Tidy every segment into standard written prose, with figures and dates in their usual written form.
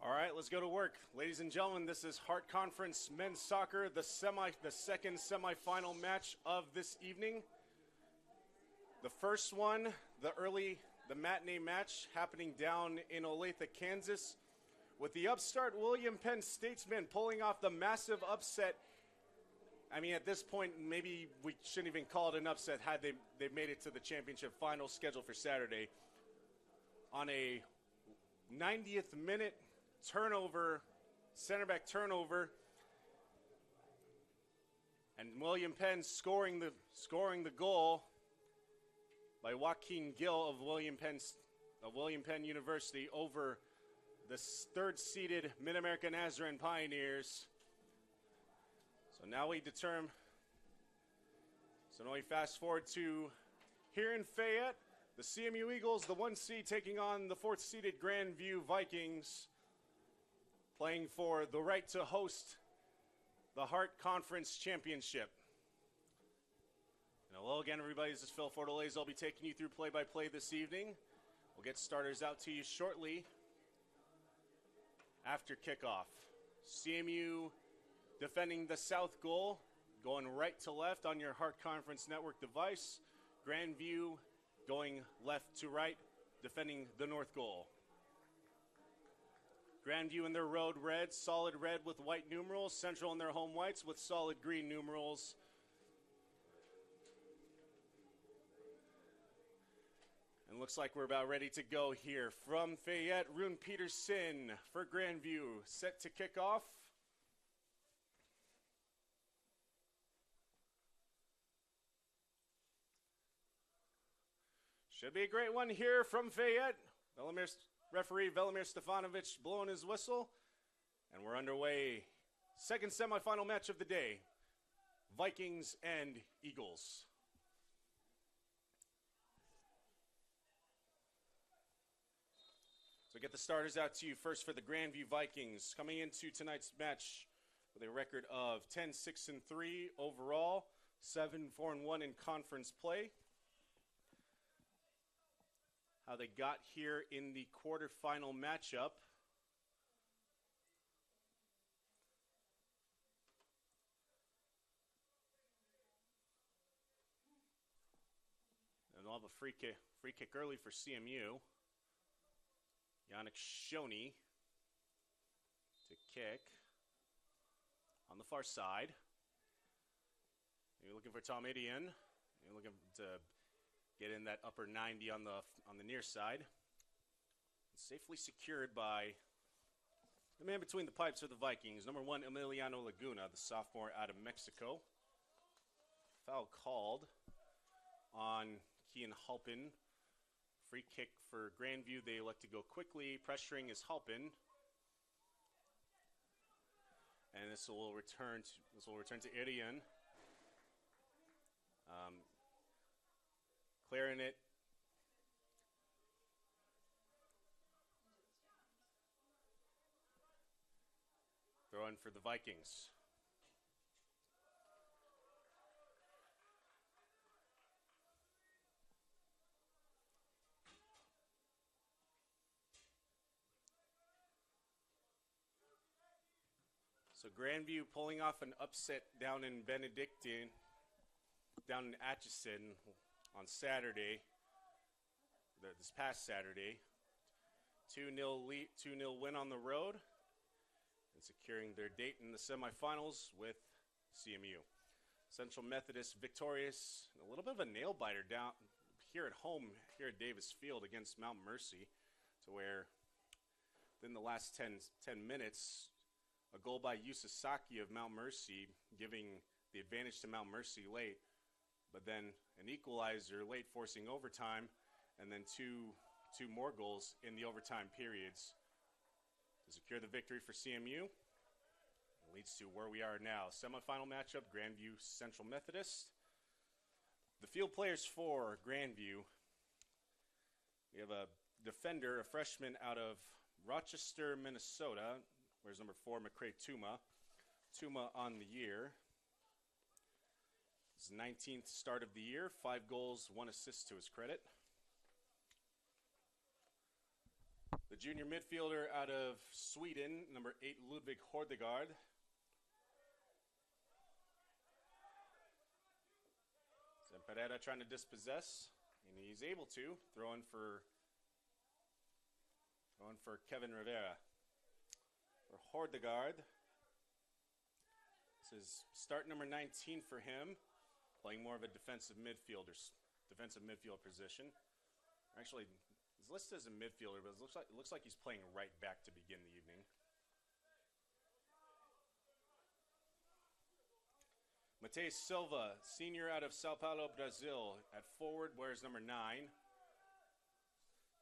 All right, let's go to work. Ladies and gentlemen, this is Hart Conference Men's Soccer, the second semifinal match of this evening. The first one, the matinee match happening down in Olathe, Kansas, with the upstart William Penn Statesmen pulling off the massive upset. I mean, at this point, maybe we shouldn't even call it an upset had they made it to the championship final scheduled for Saturday. On a 90th minute turnover, center back turnover, and William Penn scoring the goal by Joaquin Gill of William Penn University over the third-seeded Mid-America Nazarene Pioneers. So now we fast forward to here in Fayette, the CMU Eagles, the 1 seed, taking on the 4th-seeded Grandview Vikings, playing for the right to host the Hart Conference Championship. And hello again, everybody. This is Phil Fortaleza. I'll be taking you through play-by-play this evening. We'll get starters out to you shortly after kickoff. CMU defending the south goal, going right to left on your Hart Conference Network device. Grandview going left to right, defending the north goal. Grandview in their road red, solid red with white numerals. Central in their home whites with solid green numerals. And looks like we're about ready to go here. From Fayette, Rune Peterson for Grandview, set to kick off. Should be a great one here from Fayette. Referee Velimir Stefanovic blowing his whistle. And we're underway. Second semifinal match of the day. Vikings and Eagles. So get the starters out to you first for the Grandview Vikings. Coming into tonight's match with a record of 10-6-3 overall, 7-4-1 in conference play. How they got here in the quarterfinal matchup. And they'll have a free kick early for CMU. Yannick Shoney to kick on the far side. You're looking for Tom Idian. You're looking to get in that upper 90 on the near side. Safely secured by the man between the pipes for the Vikings, number 1, Emiliano Laguna, the sophomore out of Mexico. Foul called on Kian Halpin. Free kick for Grandview. They elect to go quickly. Pressuring is Halpin. And this will return to Idian. Clearing it. Throw in for the Vikings. So Grandview pulling off an upset down in Benedictine, down in Atchison on Saturday, this past Saturday. 2-0 win on the road and securing their date in the semifinals with CMU. Central Methodist victorious, a little bit of a nail-biter down here at home, here at Davis Field against Mount Mercy, to where within the last 10 minutes, a goal by Yusasaki of Mount Mercy giving the advantage to Mount Mercy late, but then an equalizer late forcing overtime, and then two more goals in the overtime periods to secure the victory for CMU. It leads to where we are now. Semifinal matchup, Grandview Central Methodist. The field players for Grandview. We have a defender, a freshman out of Rochester, Minnesota. Where's number 4, McCray Tuma. Tuma on the year. His 19th start of the year, 5 goals, 1 assist to his credit. The junior midfielder out of Sweden, number 8, Ludwig Hordegard. Pereira trying to dispossess, and he's able to, throwing for Kevin Rivera. For Hordegard, this is start number 19 for him, playing more of a defensive midfield position. Actually, he's listed as a midfielder, but it looks like he's playing right back to begin the evening. Mateus Silva, senior out of Sao Paulo, Brazil, at forward, wears number 9.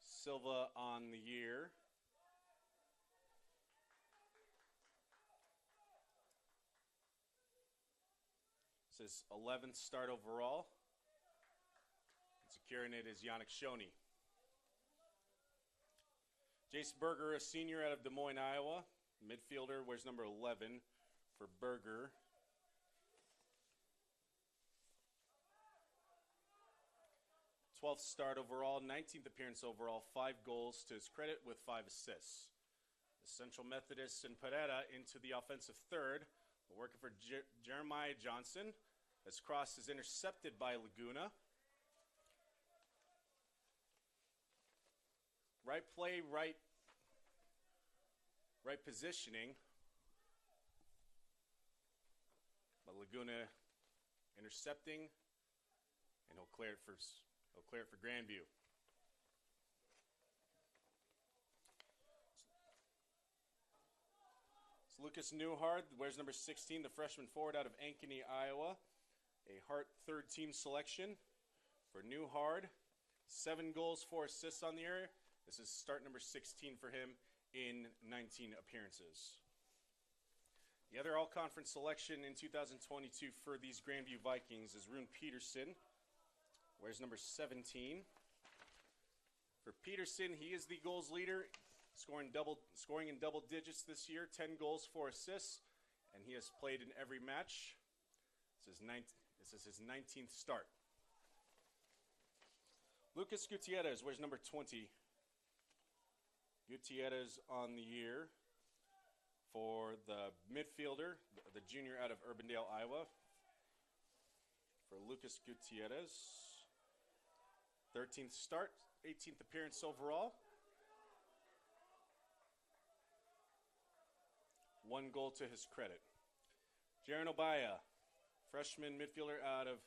Silva on the year. This is 11th start overall. And securing it is Yannick Shoney. Jace Berger, a senior out of Des Moines, Iowa. Midfielder, wears number 11 for Berger. 12th start overall, 19th appearance overall, 5 goals to his credit with 5 assists. The Central Methodist and Pereira into the offensive third. Working for Jeremiah Johnson. This cross is intercepted by Laguna. Right play, right positioning. But Laguna intercepting, and he'll clear it for Grandview. It's Lucas Newhart, wears number 16, the freshman forward out of Ankeny, Iowa. A Hart third team selection for Newhart. 7 goals, 4 assists on the year. This is start number 16 for him in 19 appearances. The other all-conference selection in 2022 for these Grandview Vikings is Rune Peterson. Wears number 17. For Peterson, he is the goals leader, scoring in double digits this year, 10 goals, 4 assists, and he has played in every match. This is his 19th start. Lucas Gutierrez wears number 20. Gutierrez on the year for the midfielder, the junior out of Urbandale, Iowa. For Lucas Gutierrez. 13th start, 18th appearance overall. 1 goal to his credit. Jaron Obaya, freshman midfielder out of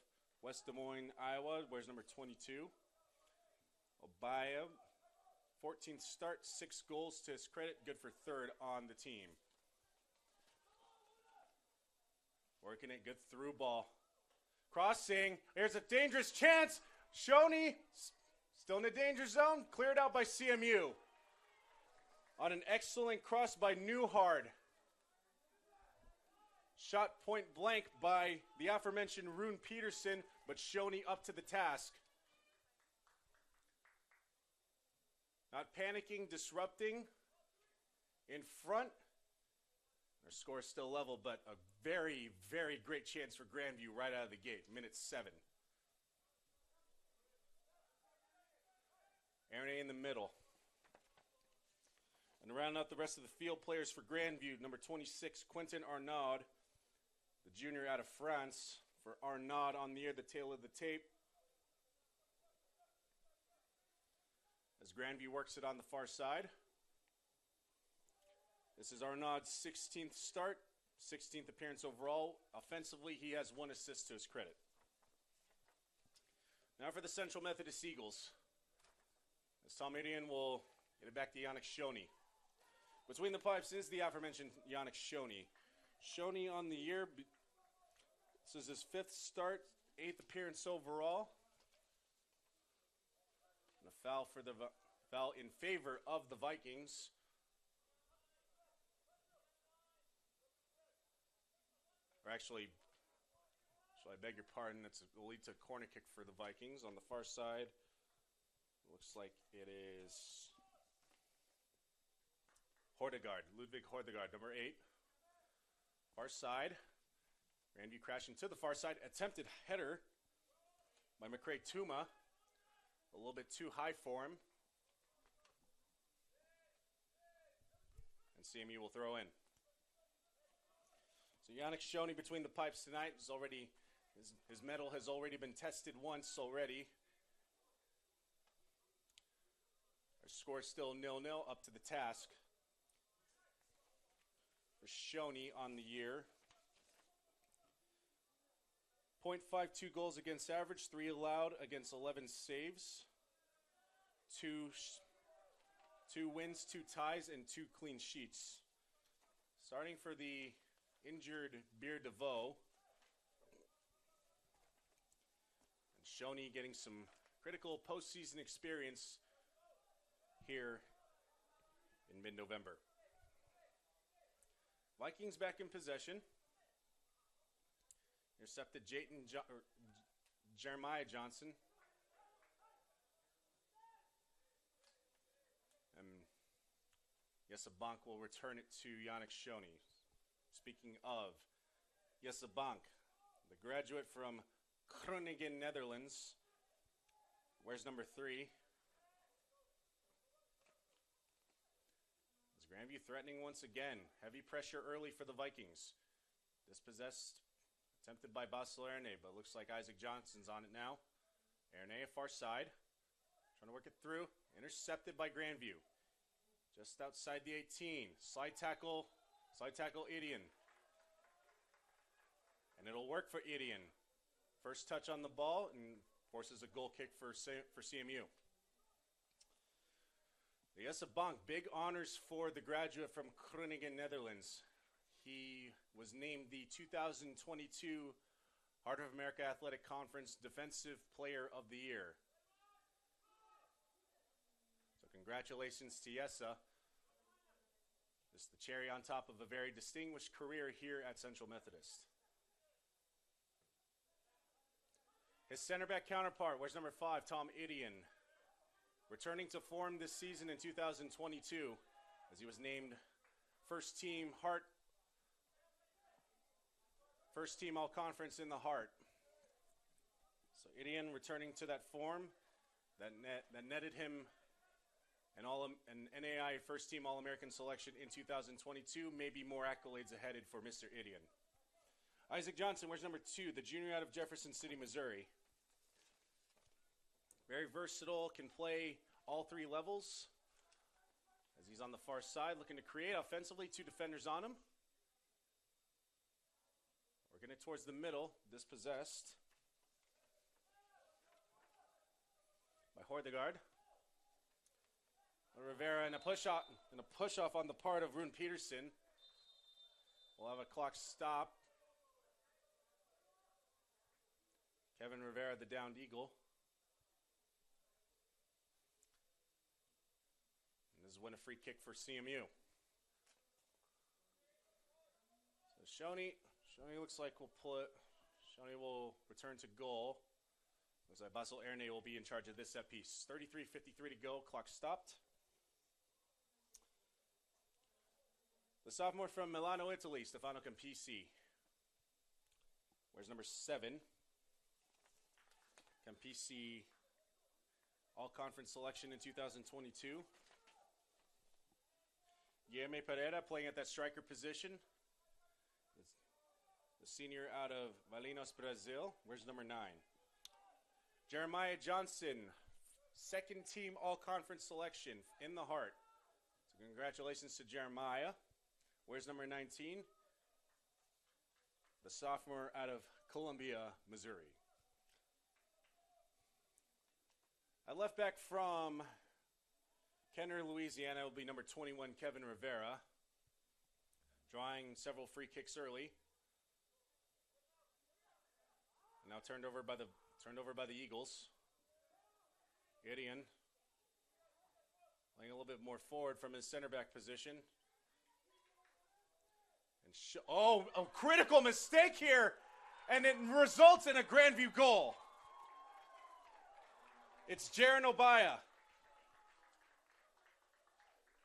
West Des Moines, Iowa, wears number 22. Obaya, 14th start, 6 goals to his credit, good for third on the team. Working it, good through ball. Crossing, here's a dangerous chance. Shoney, still in the danger zone, cleared out by CMU. On an excellent cross by Newhart. Shot point blank by the aforementioned Rune Peterson, but Shoney up to the task. Not panicking, disrupting. In front. Our score is still level, but a very, very great chance for Grandview right out of the gate. Minute 7. Aaron A in the middle. And to round out the rest of the field players for Grandview, number 26, Quentin Arnaud, the junior out of France. For Arnaud on the year, the tail of the tape. As Grandview works it on the far side. This is Arnaud's 16th start, 16th appearance overall. Offensively, he has 1 assist to his credit. Now for the Central Methodist Eagles. As Tom Arian will get it back to Yannick Shoney. Between the pipes is the aforementioned Yannick Shoney. Shoney on the year, this is his 5th start, 8th appearance overall. And a foul in favor of the Vikings. Or actually, I beg your pardon, it will lead to a corner kick for the Vikings on the far side. Looks like it is Hordegard, Ludwig Hordegard, number 8. Far side. Grandview crashing to the far side. Attempted header by McCray Tuma. A little bit too high for him. and CMU will throw in. So Yannick Shoney between the pipes tonight is already, his medal has already been tested once already. Our score is still 0-0, up to the task for Shoney on the year. 0.52 goals against average, 3 allowed against 11 saves, 2 wins, 2 ties, and 2 clean sheets. Starting for the injured Beer DeVoe. And Shoney getting some critical postseason experience here in mid-November. Vikings back in possession. Intercepted Jeremiah Johnson. And Yesabank will return it to Yannick Shoney. Speaking of Yesabank, the graduate from Groningen, Netherlands. Where's number 3? Is Grandview threatening once again? Heavy pressure early for the Vikings. Dispossessed. Attempted by Basel Erne, but looks like Isaac Johnson's on it now. Erne, far side. Trying to work it through. Intercepted by Grandview. Just outside the 18. Slide tackle Idian. And it'll work for Idian. First touch on the ball and forces a goal kick for CMU. The Yesabank, big honors for the graduate from Groningen, Netherlands. He was named the 2022 Heart of America Athletic Conference Defensive Player of the Year. So congratulations to Yesa. This is the cherry on top of a very distinguished career here at Central Methodist. His center back counterpart, where's number 5, Tom Idian, returning to form this season in 2022 as he was named first team All-Conference in the Heart. So Idian returning to that form that netted him an NAI first team All-American selection in 2022. Maybe more accolades ahead for Mr. Idian. Isaac Johnson, where's number 2? The junior out of Jefferson City, Missouri. Very versatile, can play all 3 levels. As he's on the far side, looking to create offensively, 2 defenders on him. Working it towards the middle, dispossessed by Hordegaard. Rivera and a push off on the part of Rune Peterson. We'll have a clock stop. Kevin Rivera, the downed eagle. And this is when a free kick for CMU. So Shoney looks like Shoney will return to goal. Looks like Basel Erne will be in charge of this set piece. 33:53 to go, clock stopped. The sophomore from Milano, Italy, Stefano Campisi. Where's number 7? Campisi, all-conference selection in 2022. Guilherme Pereira playing at that striker position. The senior out of Valinhos, Brazil. Where's number 9? Jeremiah Johnson, second team all-conference selection in the Heart. So congratulations to Jeremiah. Where's number 19? The sophomore out of Columbia, Missouri. At left back from Kenner, Louisiana will be number 21, Kevin Rivera. Drawing several free kicks early. Now turned over by the Eagles. Gideon playing a little bit more forward from his center back position. And a critical mistake here, and it results in a Grandview goal. It's Jaron Obaya.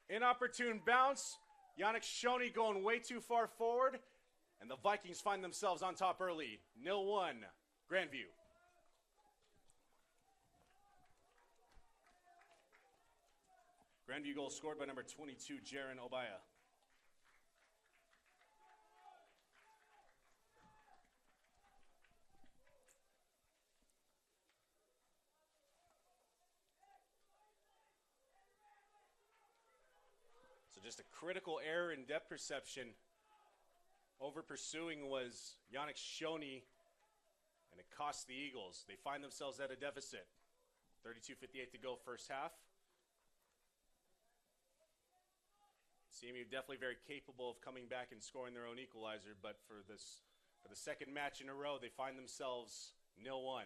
Inopportune bounce. Yannick Shoney going way too far forward, and the Vikings find themselves on top early. 0-1, Grandview. Grandview goal scored by number 22, Jaron Obaya. just a critical error in depth perception. Over pursuing was Yannick Shoney, and it cost the Eagles. They find themselves at a deficit. 32:58 to go first half. CMU definitely very capable of coming back and scoring their own equalizer, but for the second match in a row, they find themselves 0-1.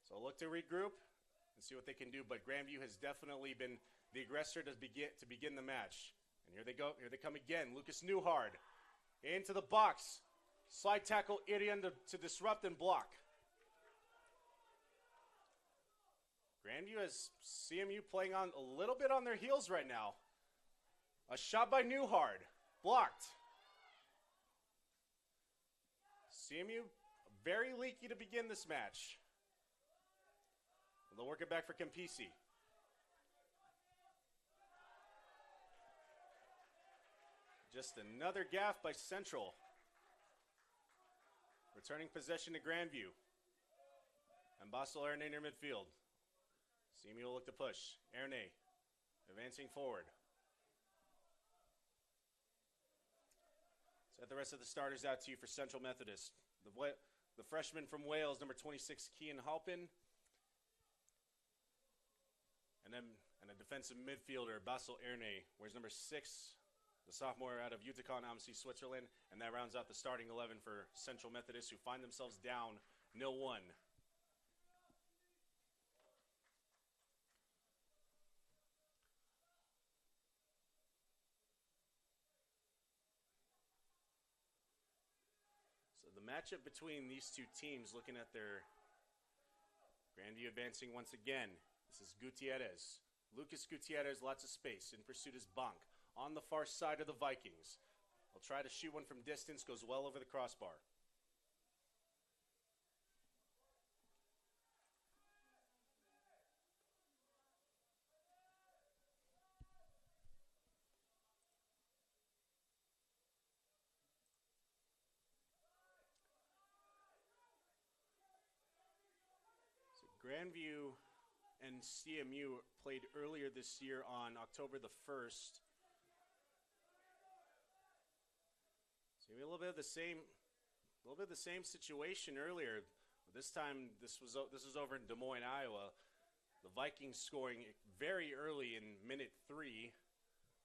So look to regroup and see what they can do, but Grandview has definitely been the aggressor to begin the match. And here they go. Here they come again. Lucas Newhard into the box. Slide tackle Irian to disrupt and block. Grandview has CMU playing on a little bit on their heels right now. A shot by Newhard. Blocked. CMU very leaky to begin this match. They'll work it back for Campisi. Just another gaff by Central. Returning possession to Grandview. And Basel Erne near midfield. CMU will look to push. Erne advancing forward. Set the rest of the starters out to you for Central Methodist. The freshman from Wales, number 26, Kian Halpin. And a defensive midfielder, Basel Erne, wears number 6, the sophomore out of Uticon, Amnesty, Switzerland. And that rounds out the starting 11 for Central Methodist, who find themselves down 0-1. The matchup between these two teams, looking at their Grandview advancing once again. This is Gutierrez. Lucas Gutierrez, lots of space. In pursuit is Bonk. On the far side of the Vikings. He'll try to shoot one from distance, goes well over the crossbar. Grandview and CMU played earlier this year on October the 1st. So a little bit of the same situation earlier. But this time, this was over in Des Moines, Iowa. The Vikings scoring very early in minute 3.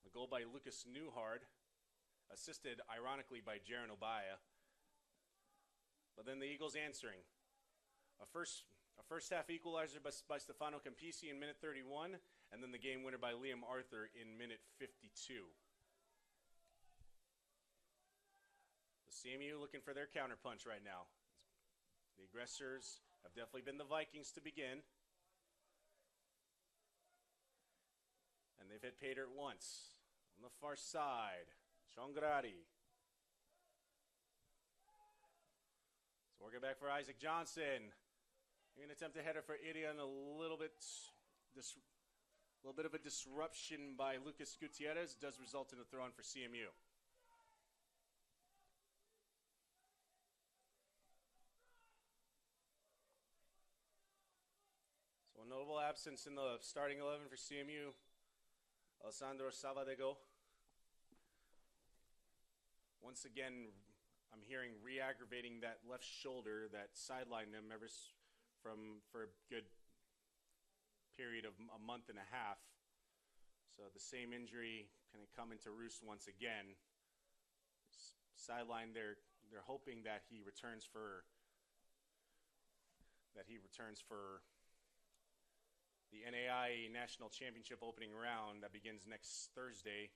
A goal by Lucas Newhard, assisted ironically by Jaron Obaya. But then the Eagles answering. A first half equalizer by Stefano Campisi in minute 31, and then the game winner by Liam Arthur in minute 52. The CMU looking for their counterpunch right now. The aggressors have definitely been the Vikings to begin. And they've hit pay dirt once. On the far side, Chongrari. So working back for Isaac Johnson. You're going to attempt a header for Irian, a little bit of a disruption by Lucas Gutierrez. Does result in a throw-in for CMU. So a notable absence in the starting 11 for CMU. Alessandro Savadego. Once again, I'm hearing re-aggravating that left shoulder that sidelined him for a good period of a month and a half. So the same injury kind of coming to roost once again. Sideline, they're hoping that he returns for the NAIA National Championship opening round that begins next Thursday.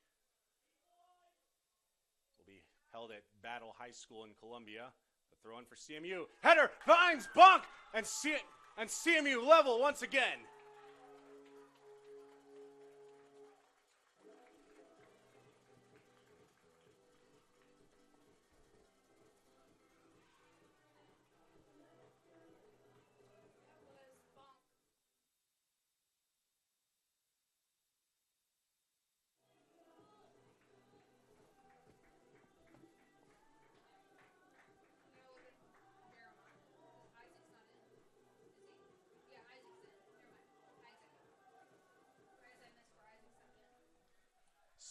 Will be held at Battle High School in Columbia. The throw in for CMU. Header finds Bonk, and CMU level once again.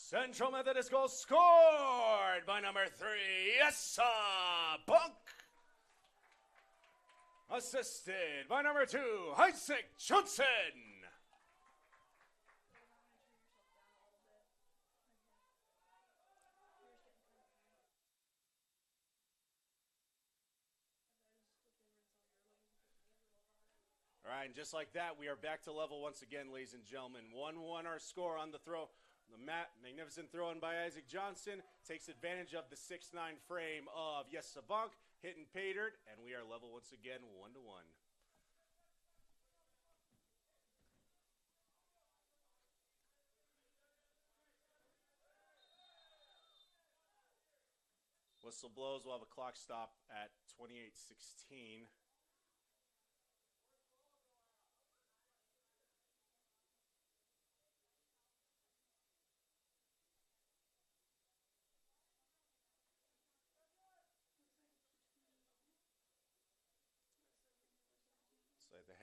Central Methodist goal scored by number 3, Yessa Bunk. Assisted by number 2, Isaac Johnson. All right, and just like that, we are back to level once again, ladies and gentlemen. 1-1 our score on the throw. The magnificent throw in by Isaac Johnson takes advantage of the 6'9" frame of Yessa Bunk, hitting pay dirt, and we are level once again, 1-1. Whistle blows, we'll have a clock stop at 28:16. The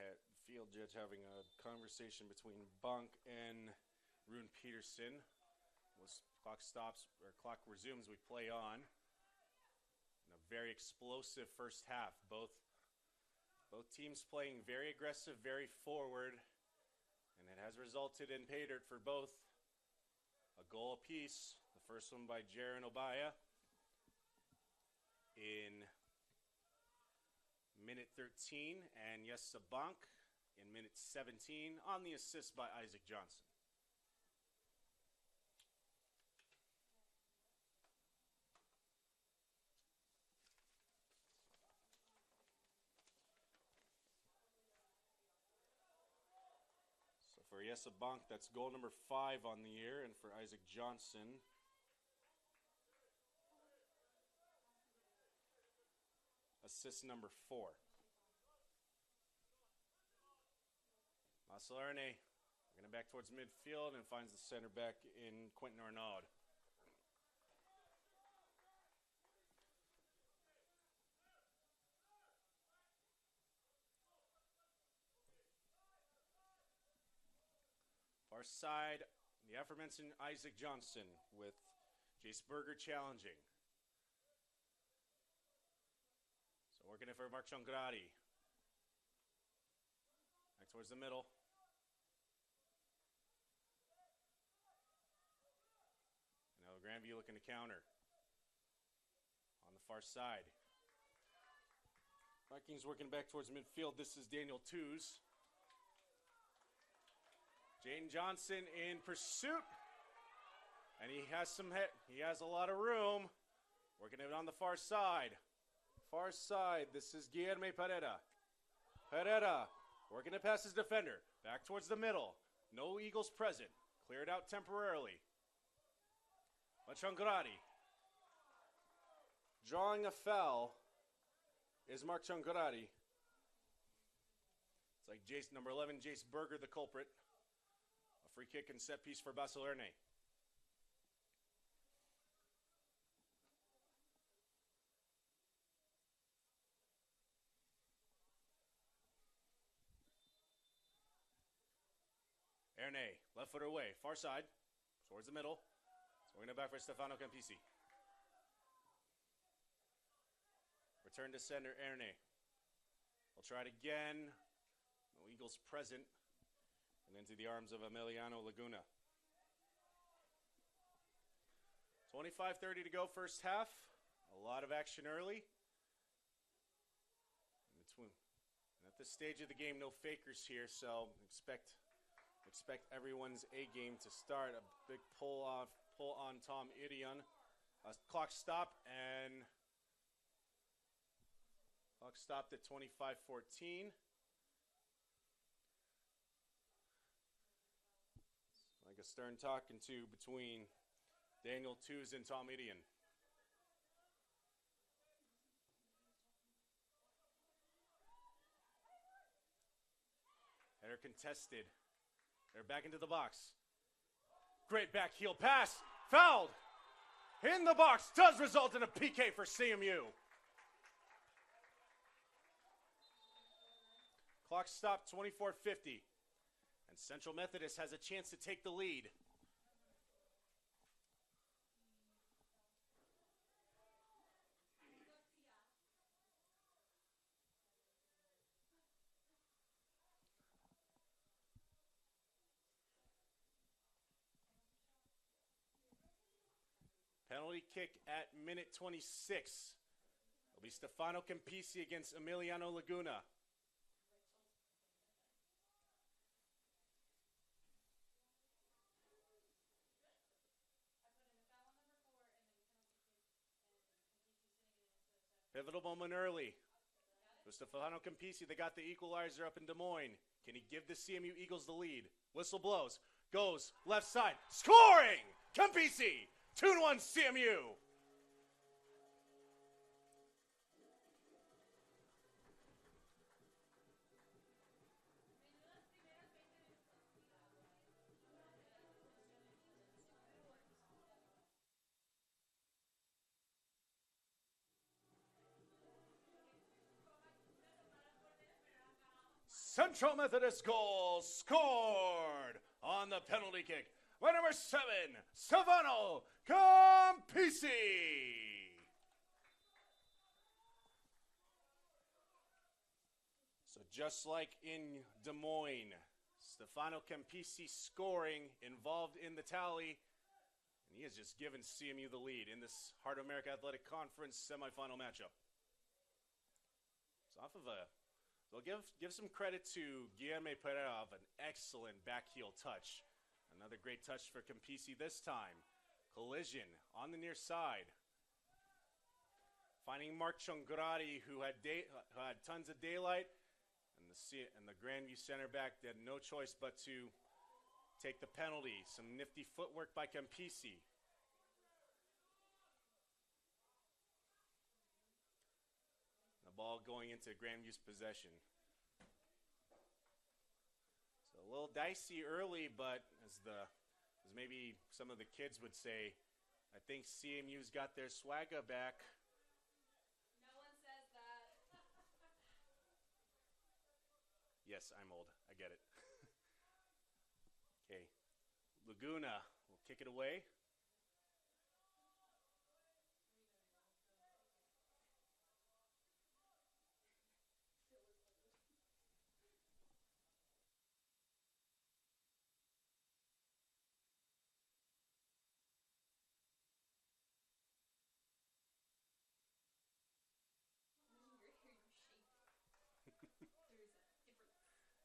field judge having a conversation between Bunk and Rune Peterson. Once clock stops or clock resumes, we play on. In a very explosive first half. Both teams playing very aggressive, very forward, and it has resulted in pay dirt for both. A goal apiece. The first one by Jaron Obaya in minute 13, and Yessa Bunk in minute 17 on the assist by Isaac Johnson. So for Yessa Bunk, that's goal number 5 on the year, and for Isaac Johnson, assist number 4. Marcelerne bringing it back towards midfield and finds the center back in Quentin Arnaud. Far side, the aforementioned Isaac Johnson with Jace Berger challenging. Working it for Mark Chongrati. Back towards the middle. Now Grandview looking to counter. On the far side. Vikings working back towards midfield. This is Daniel Tews. Jaden Johnson in pursuit. And he has some hit. He has a lot of room. Working it on the far side. Far side, this is Guillermo Pereira. Pereira, working it past his defender. Back towards the middle. No Eagles present. Cleared out temporarily. Machongrati. Drawing a foul is Mark Chongrati. It's like number 11, Jace Berger, the culprit. A free kick and set piece for Basilerne. Erne, left foot away, far side, towards the middle. Swinging it back for Stefano Campisi. Return to center, Erne. We'll try it again. No Eagles present. And into the arms of Emiliano Laguna. 25:30 to go first half. A lot of action early. And at this stage of the game, no fakers here, so expect everyone's A game to start. A big pull on Tom Idion. Clock stopped at 25:14. Like a stern talking to between Daniel Tews and Tom Idion. Header contested. They're back into the box. Great back heel pass. Fouled. In the box. Does result in a PK for CMU. Clock stopped 24:50. And Central Methodist has a chance to take the lead. Penalty kick at minute 26. It'll be Stefano Campisi against Emiliano Laguna. Pivotal moment early. With Stefano Campisi, they got the equalizer up in Des Moines. Can he give the CMU Eagles the lead? Whistle blows. Goes left side. Scoring! Campisi! 2-1 CMU. Central Methodist goal scored on the penalty kick by number 7, Stefano Campisi. So just like in Des Moines, Stefano Campisi scoring involved in the tally, and he has just given CMU the lead in this Heart of America Athletic Conference semifinal matchup. It's off of a So give some credit to Guillermo Pereira of an excellent back heel touch. Another great touch for Campisi this time. Collision on the near side. Finding Mark Chongrati, who had tons of daylight, and the Grandview center back had no choice but to take the penalty. Some nifty footwork by Campisi. Ball going into Grandview's possession. So a little dicey early, but as maybe some of the kids would say, I think CMU's got their swagger back. No one says that. Yes, I'm old. I get it. Okay. Laguna will kick it away.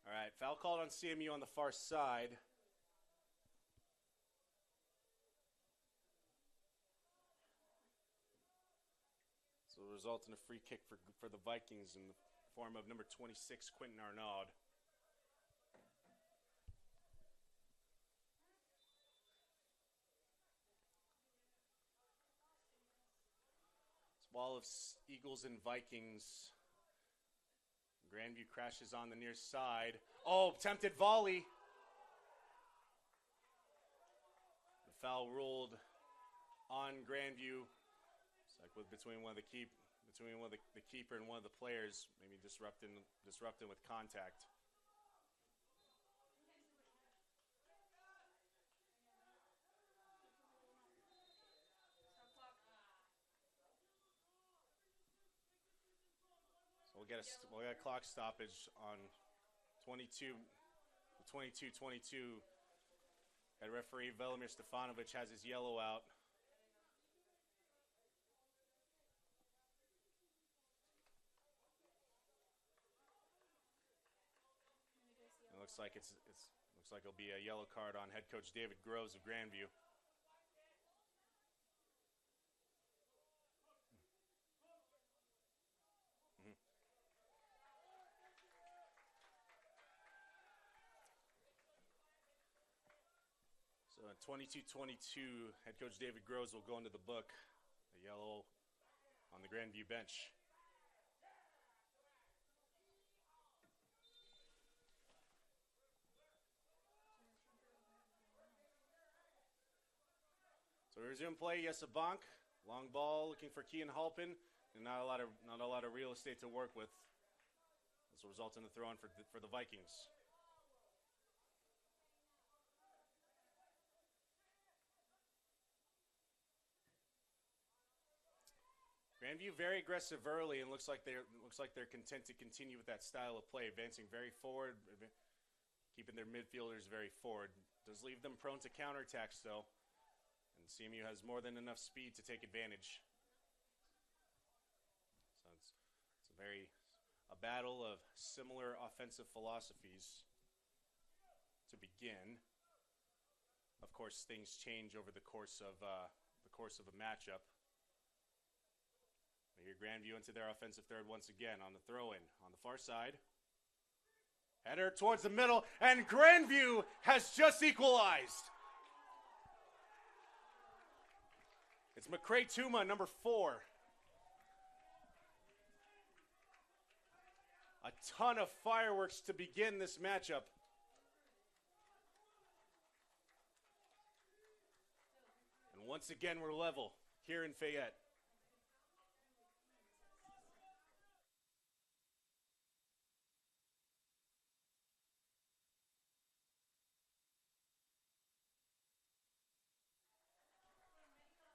All right, foul called on CMU on the far side. So it results in a free kick for the Vikings in the form of number 26, Quentin Arnaud. This ball of Eagles and Vikings. Grandview crashes on the near side. Oh, tempted volley. The foul ruled on Grandview. It's like between the keeper and one of the players, maybe disrupting with contact. We'll get a clock stoppage on 22-22. Head referee Velimir Stefanovic has his yellow out. It looks like it'll be a yellow card on head coach David Groves of Grandview. So 22-22, head coach David Groves will go into the book. A yellow on the Grandview bench. So we resume play. Yes, a bonk. Long ball looking for Kean Halpin, and not a lot of real estate to work with. This will result in the throw-in for the Vikings. Grandview very aggressive early, and looks like they're content to continue with that style of play, advancing very forward, keeping their midfielders very forward. Does leave them prone to counterattacks though, and And CMU has more than enough speed to take advantage. So it's a battle of similar offensive philosophies to begin. Of course, things change over the course of a matchup. We hear Grandview into their offensive third once again on the throw-in on the far side. Header towards the middle, and Grandview has just equalized. It's McCray Tuma, number 4. A ton of fireworks to begin this matchup. And once again, we're level here in Fayette.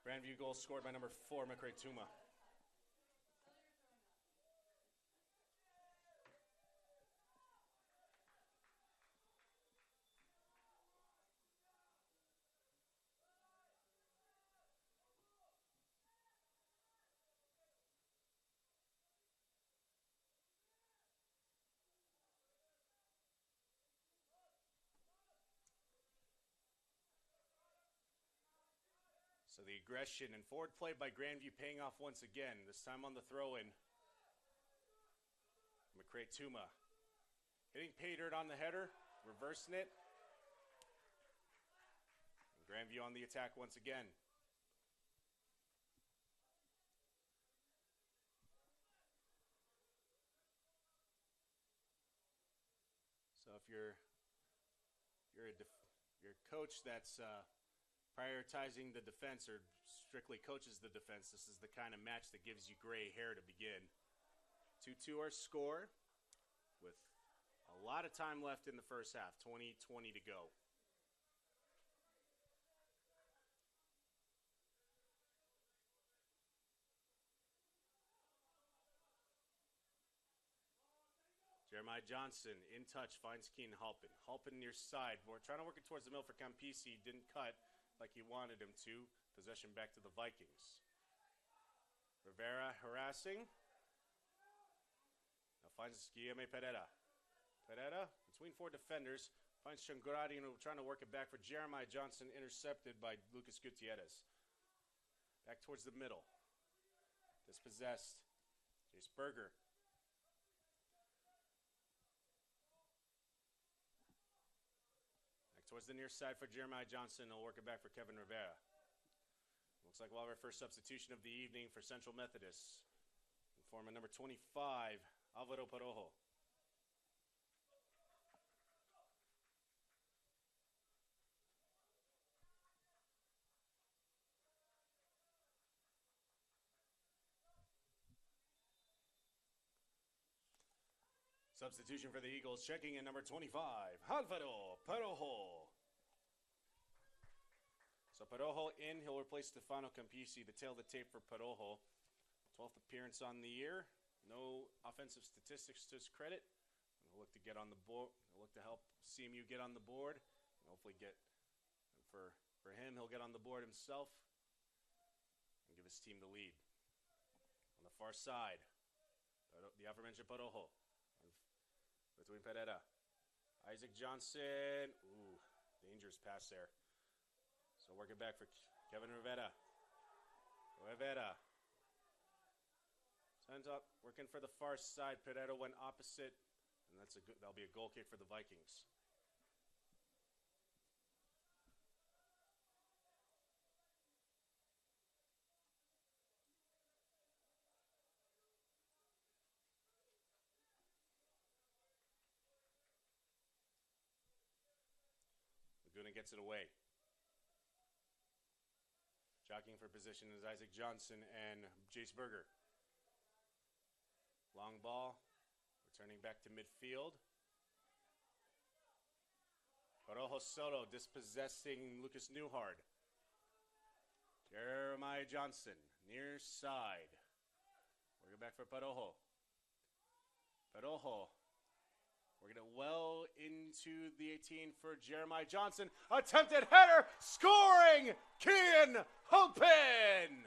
Grandview goal scored by number 4, McCray Tuma. So the aggression and forward play by Grandview paying off once again, this time on the throw-in. McCray Tuma hitting pay dirt on the header, reversing it. And Grandview on the attack once again. So if you're a coach that's prioritizing the defense or strictly coaches the defense, this is the kind of match that gives you gray hair to begin. 2-2 our score with a lot of time left in the first half, 20 to go. Jeremiah Johnson in touch, finds Keenan Halpin. Halpin near side. We're trying to work it towards the middle for Campisi. Didn't cut like he wanted him to. Possession back to the Vikings. Rivera harassing. Now finds Guillermo Pereira. Pereira between 4 defenders. Finds Changuradi and trying to work it back for Jeremiah Johnson. Intercepted by Lucas Gutierrez. Back towards the middle. Dispossessed. Jace Berger. Towards the near side for Jeremiah Johnson. He'll work it back for Kevin Rivera. Looks like we'll have our first substitution of the evening for Central Methodist. Former number 25, Alvaro Parojo. Substitution for the Eagles, checking in number 25, Alvaro Parojo. So Parojo in, he'll replace Stefano Campisi, the tail of the tape for Parojo. 12th appearance on the year. No offensive statistics to his credit. He'll look to get on the board. He'll look to help CMU get on the board. And hopefully for him, he'll get on the board himself and give his team the lead. On the far side, the aforementioned Parojo. Between Pereira. Isaac Johnson. Ooh, dangerous pass there. So work it back for Kevin Rivera. Rivera. Sends up, working for the far side. Pereira went opposite. And that'll be a goal kick for the Vikings. Laguna gets it away. Jockeying for position is Isaac Johnson and Jace Berger. Long ball, returning back to midfield. Parojo Soto dispossessing Lucas Newhard. Jeremiah Johnson, near side. Working back for Parojo. Parojo We're going to well into the 18 for Jeremiah Johnson. Attempted header, scoring, Kian Hopen.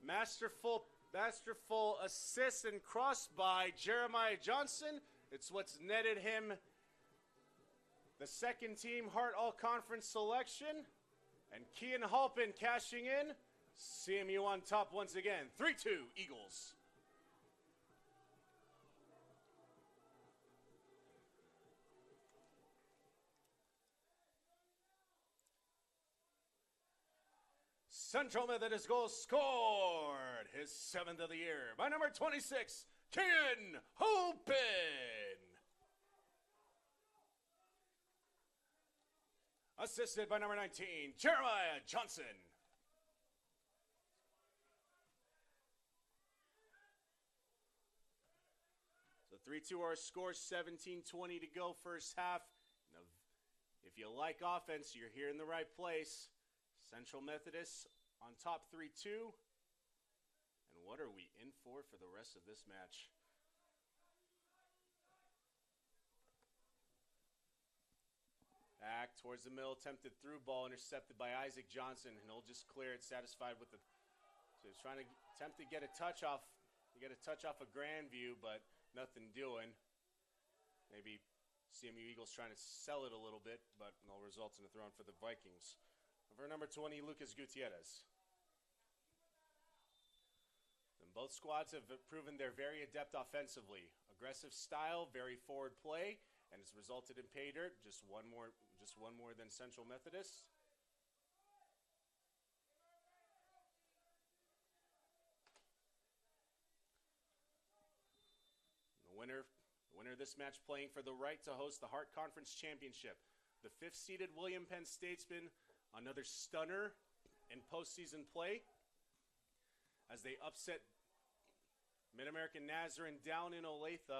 Masterful assist and cross by Jeremiah Johnson. It's what's netted him the second team Hart All-Conference selection. And Kian Halpin cashing in. CMU on top once again. 3-2 Eagles. Central Methodist goal scored. His 7th of the year by number 26, Kian Halpin. Assisted by number 19, Jeremiah Johnson. So 3-2 our score, 17-20 to go first half. Now, if you like offense, you're here in the right place. Central Methodist on top 3-2. And what are we in for the rest of this match? Back towards the middle, attempted through ball, intercepted by Isaac Johnson, and he'll just clear it, satisfied with the. So he's trying to attempt to get a touch off of Grandview, but nothing doing. Maybe CMU Eagles trying to sell it a little bit, but no results in a throw-in for the Vikings. For number 20, Lucas Gutierrez. And both squads have proven they're very adept offensively. Aggressive style, very forward play, and it's resulted in pay dirt. Just one more than Central Methodist. The winner of this match playing for the right to host the Hart Conference Championship. The 5th-seeded William Penn Statesman, another stunner in postseason play as they upset Mid-American Nazarene down in Olathe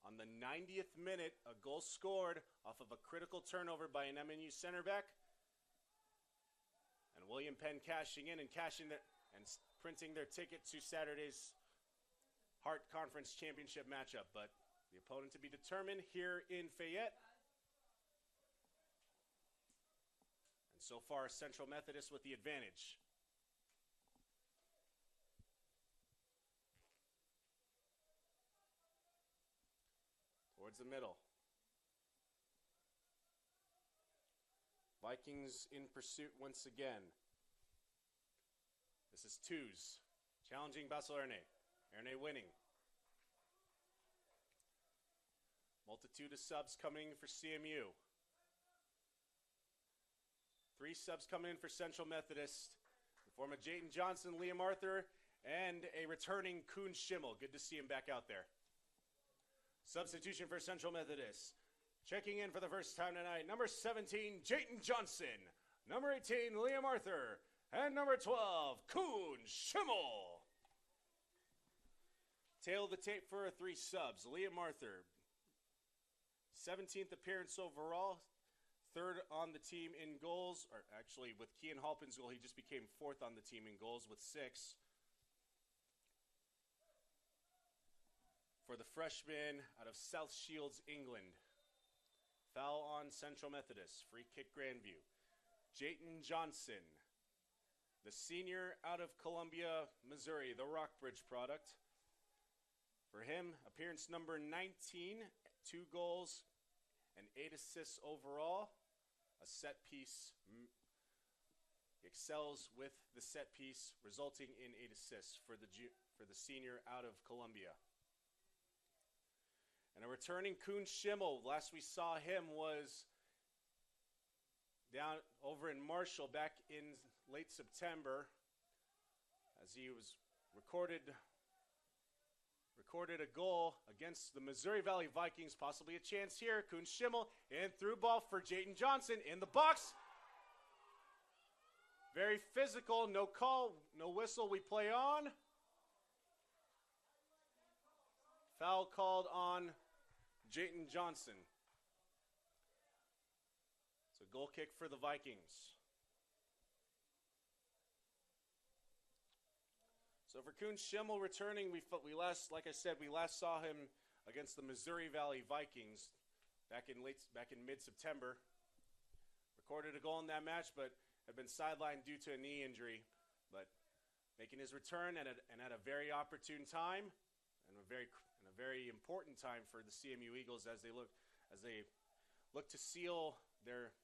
on the 90th minute. A goal scored off of a critical turnover by an MNU center back. And William Penn cashing in and printing their ticket to Saturday's Hart Conference Championship matchup. But the opponent to be determined here in Fayette. And so far, Central Methodist with the advantage. Towards the middle. Vikings in pursuit once again. This is twos. Challenging Basel Erne. Erne winning. Multitude of subs coming for CMU. 3 subs coming in for Central Methodist. In the form of Jayton Johnson, Liam Arthur, and a returning Kuhn Schimmel. Good to see him back out there. Substitution for Central Methodist. Checking in for the first time tonight, number 17, Jayton Johnson. Number 18, Liam Arthur. And number 12, Kuhn Schimmel. Tail of the tape for 3 subs. Liam Arthur, 17th appearance overall. 3rd on the team in goals. Or actually, with Kian Halpin's goal, he just became 4th on the team in goals with 6. For the freshman out of South Shields, England. Foul on Central Methodist. Free kick Grandview. Jayton Johnson. The senior out of Columbia, Missouri, the Rockbridge product. For him, appearance number 19, 2 goals and 8 assists overall. A set piece. Excels with the set piece, resulting in 8 assists for the senior out of Columbia. And a returning Kuhn Schimmel. Last we saw him was down over in Marshall back in late September, as he was recorded a goal against the Missouri Valley Vikings. Possibly a chance here. Kuhn Schimmel and through ball for Jayton Johnson in the box. Very physical. No call, no whistle. We play on. Foul called on Jayton Johnson. So goal kick for the Vikings. So for Kuhn Schimmel returning, we last, like I said, we last saw him against the Missouri Valley Vikings back in mid-September. Recorded a goal in that match, but had been sidelined due to a knee injury. But making his return at a very opportune time, and a very important time for the CMU Eagles as they look to seal their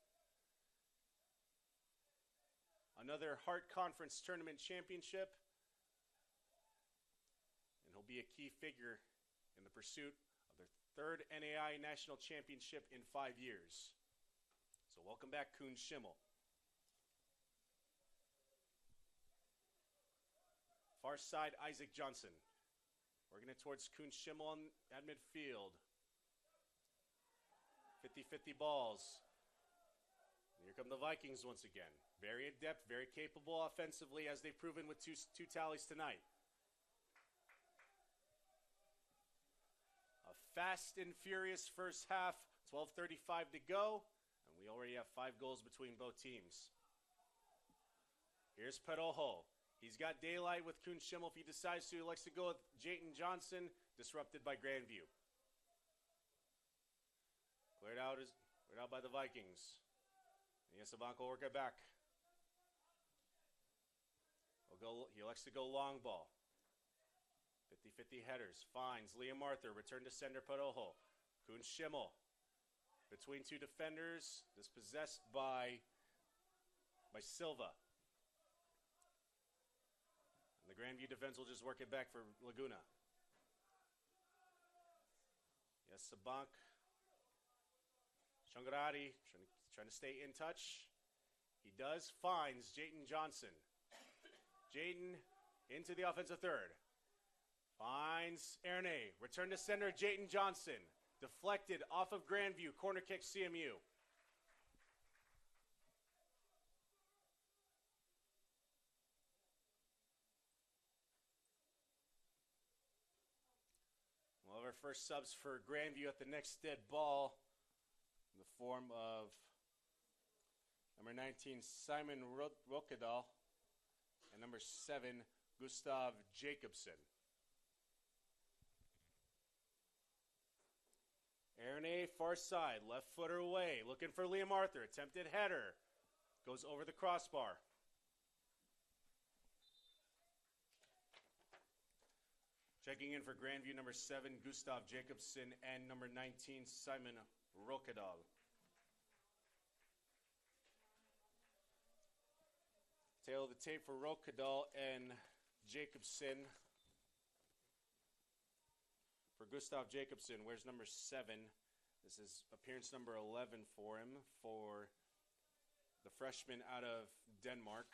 another Hart Conference Tournament championship. And he'll be a key figure in the pursuit of their third NAI National Championship in 5 years. So welcome back, Kuhn Schimmel. Far side, Isaac Johnson. Working it towards Kuhn Schimmel at midfield. 50-50 balls. Here come the Vikings once again. Very adept, very capable offensively, as they've proven with two tallies tonight. A fast and furious first half, 12:35 to go, and we already have 5 goals between both teams. Here's Perojo. He's got daylight with Kuhn Schimmel if he decides to. He likes to go with Jayton Johnson, disrupted by Grandview. Cleared out by the Vikings. Sabanko will work it back. He likes to go long ball. 50-50 headers. Finds Liam Arthur. Return to sender Perojo. Kuhn Schimmel. Between 2 defenders. Dispossessed by Silva. And the Grandview defense will just work it back for Laguna. Yes, Sabank. Shangarari trying to stay in touch. He does. Finds Jayton Johnson. Jayton into the offensive third. Finds Erne. Return to center, Jayton Johnson. Deflected off of Grandview. Corner kick, CMU. One of our first subs for Grandview at the next dead ball in the form of number 19, Simon Rokedal, and number 7, Gustav Jacobson. Erne, far side, left footer away, looking for Liam Arthur. Attempted header, goes over the crossbar. Checking in for Grandview, number 7, Gustav Jacobson, and number 19, Simon Rokedal. Tail of the tape for Rokedal and Jacobson. For Gustav Jacobson, where's number 7? This is appearance number 11 for him, for the freshman out of Denmark.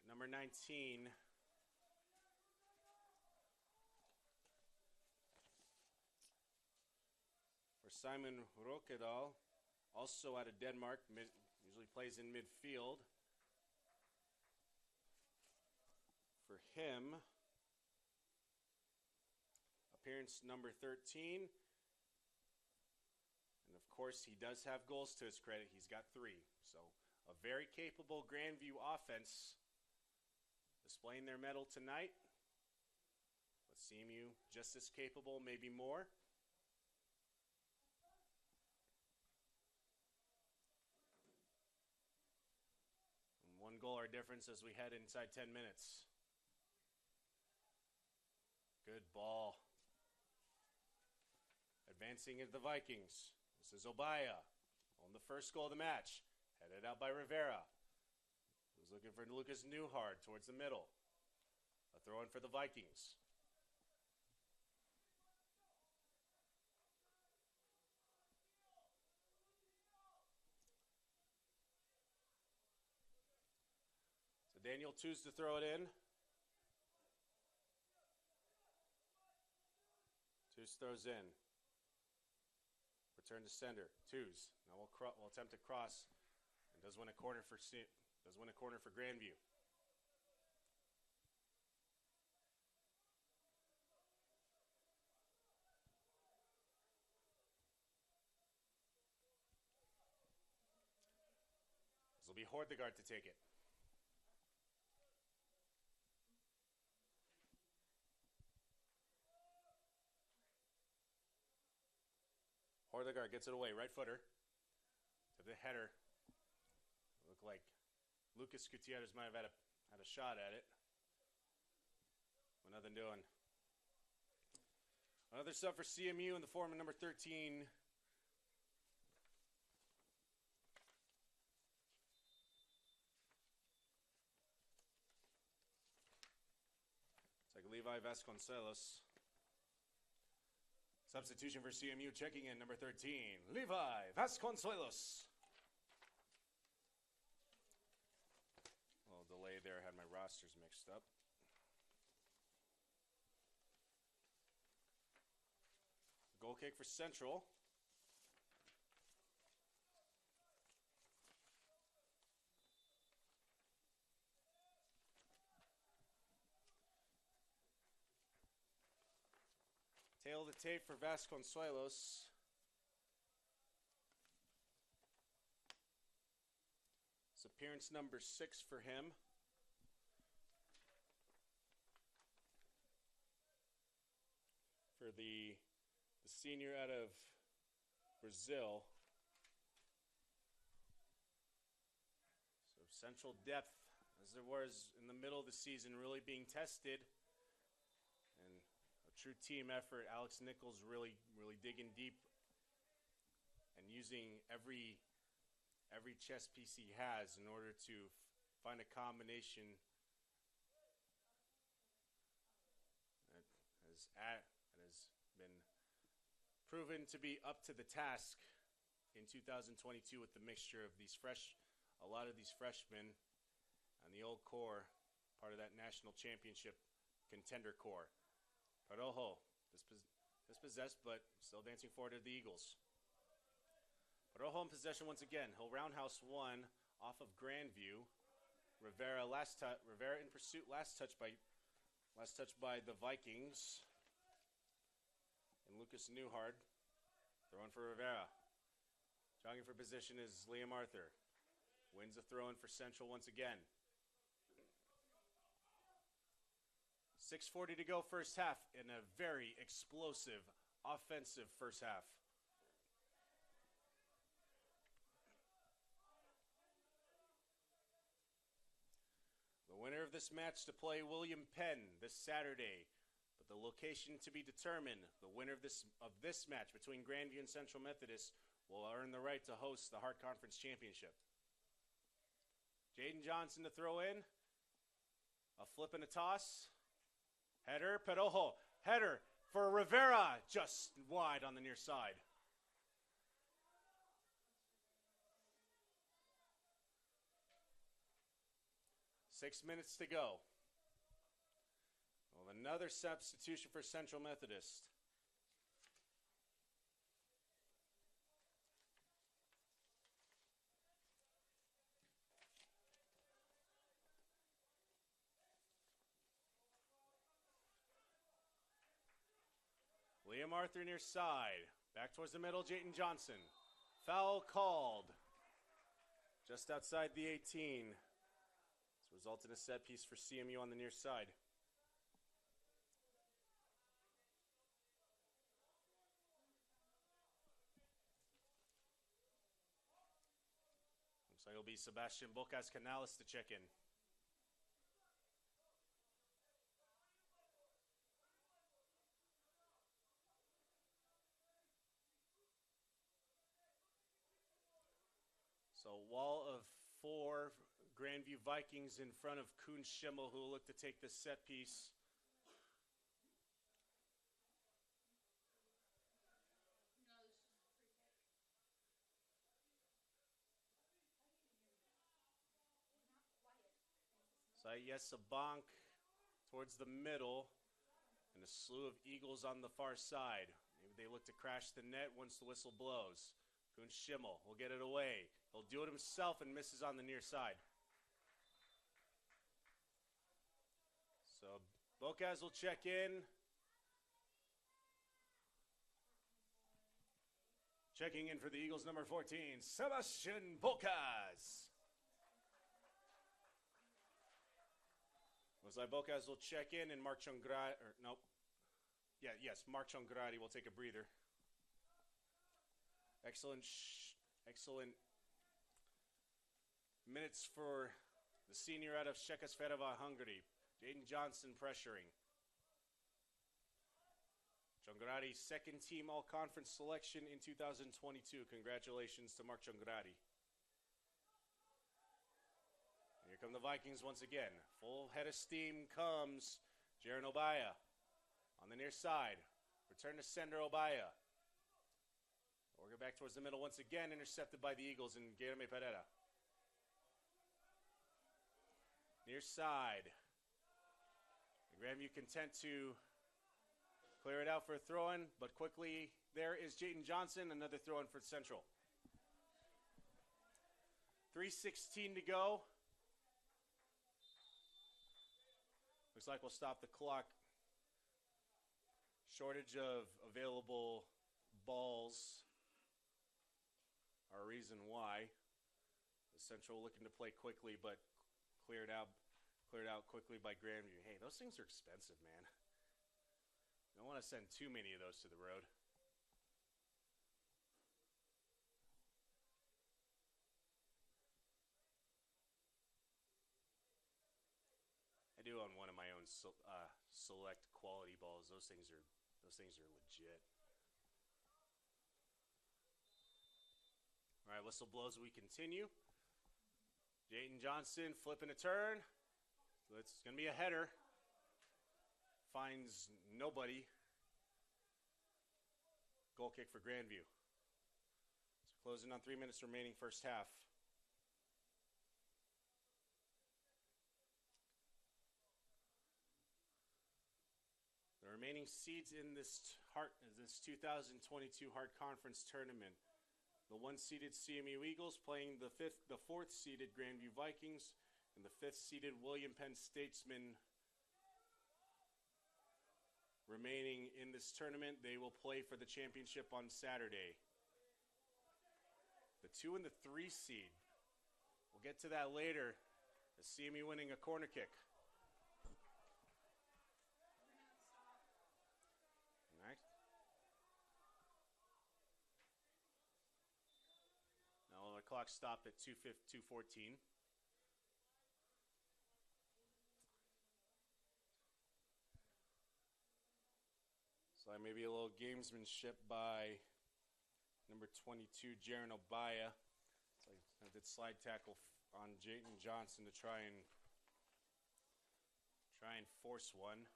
Number 19, for Simon Rokedal, also out of Denmark, usually plays in midfield. For him, appearance number 13. And of course, he does have goals to his credit. He's got 3. So a very capable Grandview offense displaying their mettle tonight. But CMU just as capable, maybe more. And 1 goal our difference as we head inside 10 minutes. Good ball. Advancing into the Vikings. This is Obaya on the first goal of the match. Headed out by Rivera. Who's looking for Lucas Newhart towards the middle. A throw in for the Vikings. So Daniel Tews to throw it in. Tews throws in. Return to sender. Tews. Now we'll attempt to cross, and does win a corner for Grandview. It'll be Hordegard to take it. Hordegard gets it away, right footer to the header. Looked like Lucas Gutierrez might have had a shot at it. But nothing doing. Another sub for CMU in the form of number 13. It's like Levi Vasconcelos. Substitution for CMU, checking in, number 13, Levi Vasconcelos. A little delay there, had my rosters mixed up. Goal kick for Central. Tail of the tape for Vasconcelos. It's appearance number 6 for him. For the senior out of Brazil. So Central depth, as there was in the middle of the season, really being tested. True team effort. Alex Nichols really digging deep and using every chess piece he has in order to find a combination that has been proven to be up to the task in 2022 with the mixture of a lot of these freshmen and the old core, part of that national championship contender core. Parojo, dispossessed, but still advancing forward to the Eagles. Parojo in possession once again. He'll roundhouse one off of Grandview. Rivera in pursuit. Last touch by the Vikings. And Lucas Newhard throwing for Rivera. Jogging for position is Liam Arthur. Wins a throw in for Central once again. 6:40 to go first half in a very explosive offensive first half. The winner of this match to play William Penn this Saturday, but the location to be determined. The winner of this match between Grandview and Central Methodist will earn the right to host the Hart Conference Championship. Jaden Johnson to throw in. A flip and a toss. Header, Parojo. Header for Rivera, just wide on the near side. Six minutes to go. Well, another substitution for Central Methodist. Liam Arthur near side. Back towards the middle, Jayton Johnson. Foul called. Just outside the 18. This results in a set piece for CMU on the near side. Looks like it'll be Sebastian Bocas Canales to check in. So wall of 4 Grandview Vikings in front of Kuhn Schimmel, who will look to take this set piece. Yes, a bonk towards the middle, and a slew of Eagles on the far side. Maybe they look to crash the net once the whistle blows. Kuhn Schimmel will get it away. He'll do it himself and misses on the near side. So Bocas will check in. Checking in for the Eagles, number 14, Sebastian Bocas. Jose Bocas will check in, and Mark Chongrati, or nope. Mark Chongrati will take a breather. Excellent minutes for the senior out of Székesfehérvár, Hungary. Jaden Johnson pressuring. Chongrati's second team all-conference selection in 2022. Congratulations to Mark Chongrati. Here come the Vikings once again. Full head of steam comes Jaron Obaya on the near side. Return to sender Obaya. We'll go back towards the middle once again, intercepted by the Eagles and Guilherme Pereira. Near side. Grandview content to clear it out for a throw-in, but quickly there is Jaden Johnson, another throw-in for Central. 3:16 to go. Looks like we'll stop the clock. Shortage of available balls are a reason why. The Central looking to play quickly, but cleared out quickly by Grandview. Hey, those things are expensive, man. Don't want to send too many of those to the road. I do own one of my own select quality balls. Those things are legit. All right, whistle blows. We continue. Jaden Johnson flipping a turn. So it's going to be a header. Finds nobody. Goal kick for Grandview. So closing on 3 minutes remaining first half. The remaining seeds in this 2022 Hart Conference tournament. The 1-seeded CMU Eagles playing the 4th-seeded Grandview Vikings, and the 5th-seeded William Penn Statesmen remaining in this tournament. They will play for the championship on Saturday. The 2 and the 3 seed. We'll get to that later. The CMU winning a corner kick. All right. Now the clock stopped at 2:14. So maybe a little gamesmanship by number 22, Jaron Obaya. So I did slide tackle on Jaden Johnson to try and force one.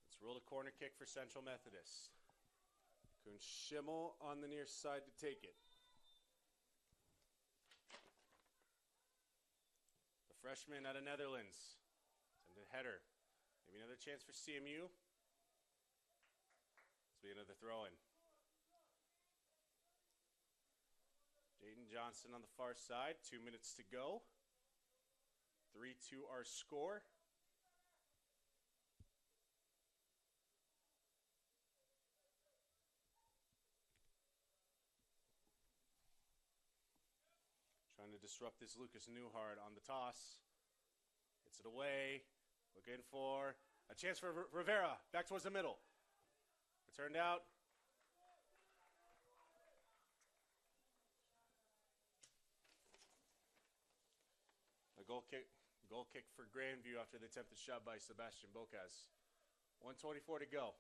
Let's roll a corner kick for Central Methodist. Kun Schimmel on the near side to take it. The freshman out of Netherlands. Send a header. Maybe another chance for CMU. This will be another throw-in. Jaden Johnson on the far side. 2 minutes to go. 3-2 our score. Trying to disrupt this Lucas Newhart on the toss. Hits it away. Looking for a chance for Rivera. Back towards the middle. Returned out. A goal kick for Grandview after the attempted shot by Sebastian Bocas. 1:24 to go.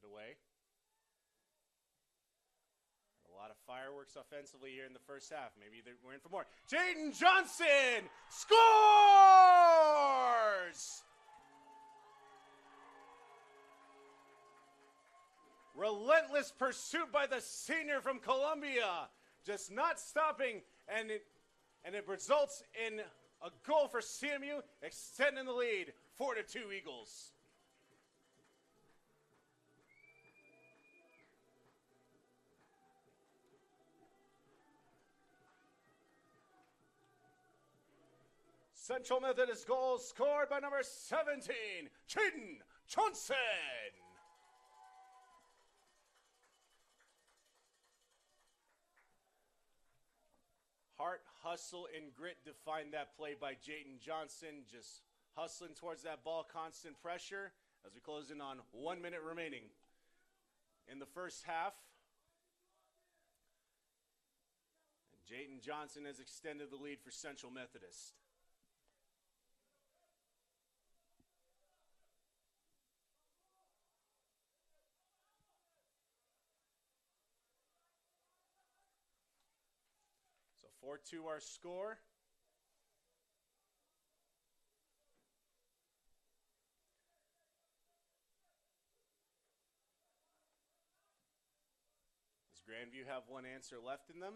Away. A lot of fireworks offensively here in the first half. Maybe we're in for more. Jaden Johnson scores! Relentless pursuit by the senior from Colombia. Just not stopping, and it results in a goal for CMU, extending the lead 4-2 Eagles. Central Methodist goals scored by number 17, Jaden Johnson. Heart, hustle, and grit defined that play by Jaden Johnson. Just hustling towards that ball, constant pressure as we close in on 1 minute remaining in the first half. Jaden Johnson has extended the lead for Central Methodist. So 4-2 our score. Does Grandview have one answer left in them?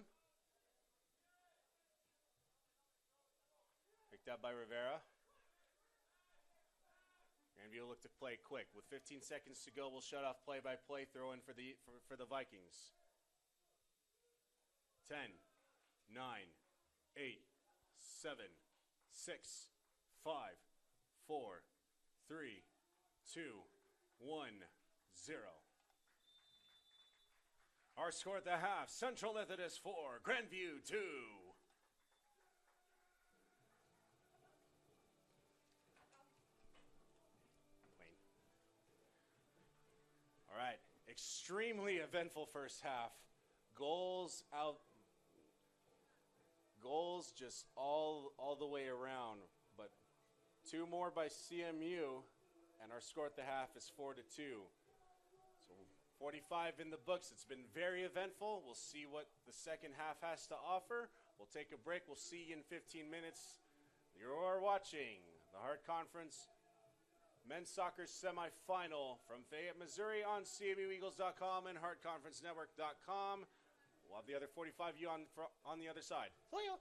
Picked up by Rivera. Grandview will look to play quick. With 15 seconds to go, we'll shut off play-by-play. Throw in for the Vikings. 10, 9, 8, 7, 6, 5, 4, 3, 2, 1, 0. Our score at the half, Central Methodist 4, Grandview 2. All right, extremely eventful first half. Goals just all the way around, but 2 more by CMU, and our score at the half is 4-2. So 45 in the books. It's been very eventful. We'll see what the second half has to offer. We'll take a break. We'll see you in 15 minutes. You're watching the Hart Conference Men's Soccer Semifinal from Fayette, Missouri on CMUEagles.com and HartConferenceNetwork.com. We'll have the other 45 you on the other side. See ya.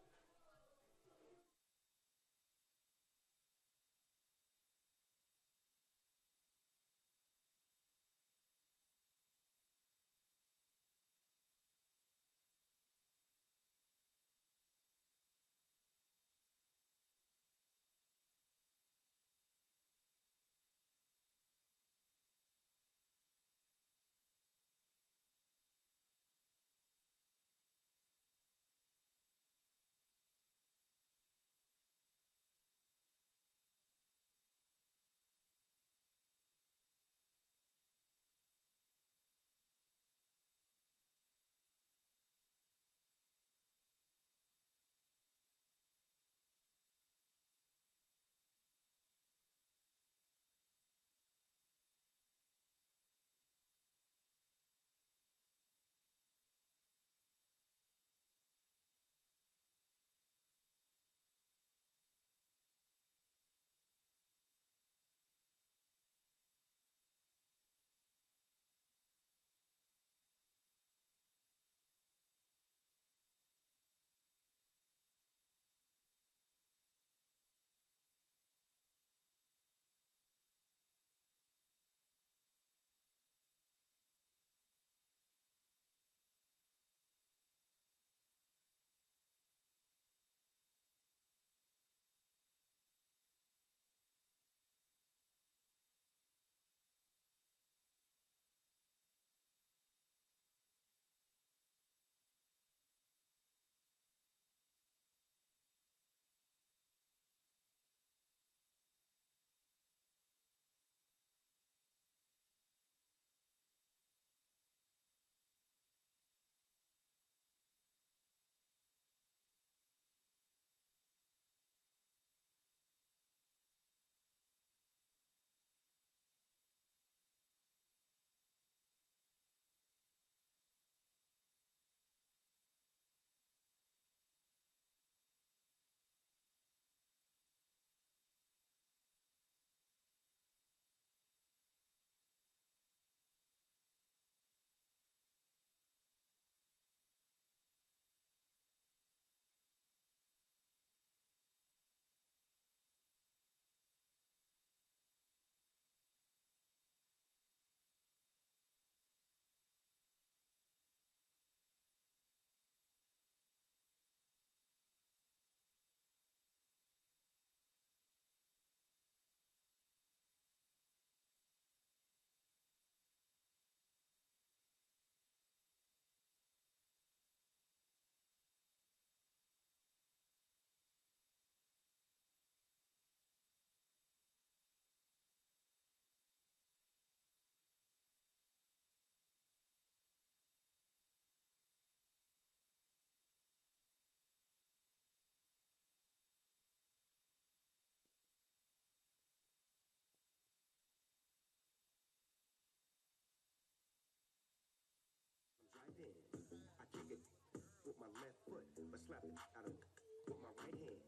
I slapped it out of with my right hand.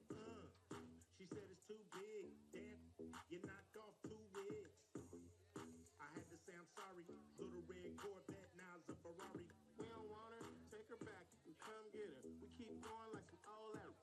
She said it's too big, Dad. You knocked off 2 wigs. I had to say I'm sorry. Little red Corvette, now it's a Ferrari. We don't want her, take her back and come get her. We keep going like some old ass.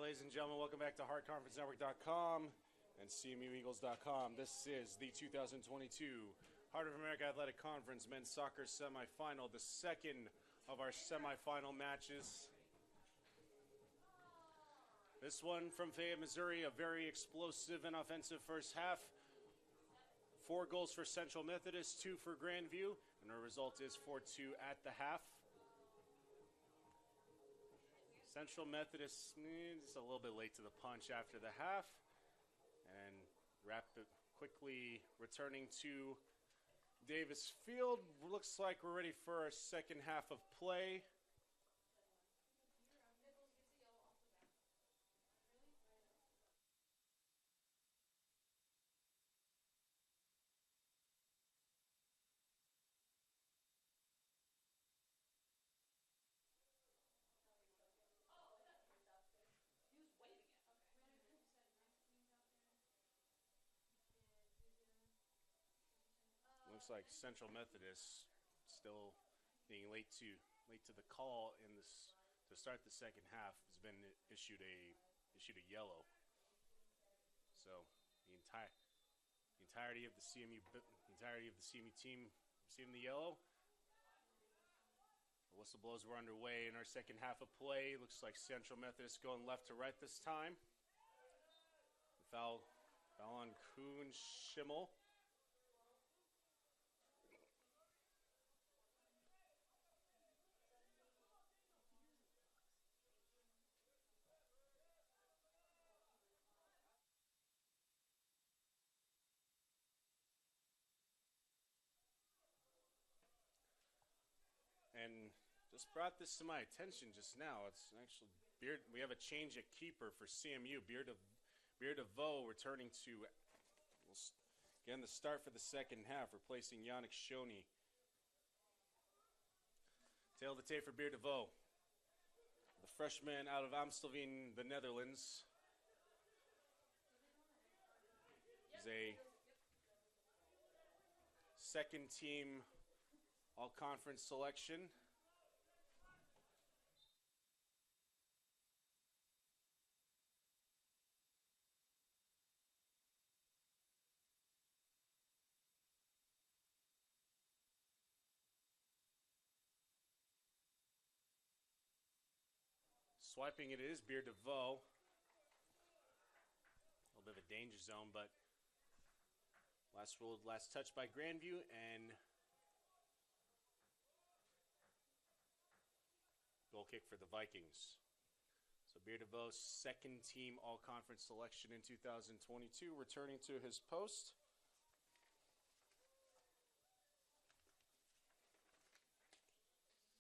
ladies and gentlemen. Welcome back to HeartConferenceNetwork.com and CMUEagles.com. This is the 2022 Heart of America Athletic Conference Men's Soccer Semifinal, the second of our semifinal matches. This one from Fayette, Missouri, a very explosive and offensive first half. 4 goals for Central Methodist, 2 for Grandview, and our result is 4-2 at the half. Central Methodist is a little bit late to the punch after the half, and quickly returning to Davis Field. Looks like we're ready for our second half of play. Looks like Central Methodist still being late to the call in this to start the second half has been issued a yellow. So the entirety of the CMU team receiving the yellow. The whistle blows were underway in our second half of play. Looks like Central Methodist going left to right this time. The foul on Kuhn Schimmel. And just brought this to my attention just now. It's actually we have a change at keeper for CMU. Beard DeVoe returning to again the start for the second half, replacing Yannick Shoney. Tail of the tape for Beard DeVoe. The freshman out of Amstelveen, the Netherlands. He's a second team all-conference selection. Swiping it is Beard DeVoe. A little bit of a danger zone, but last touch by Grandview, and goal kick for the Vikings. So Beard DeVoe's second team all-conference selection in 2022, returning to his post.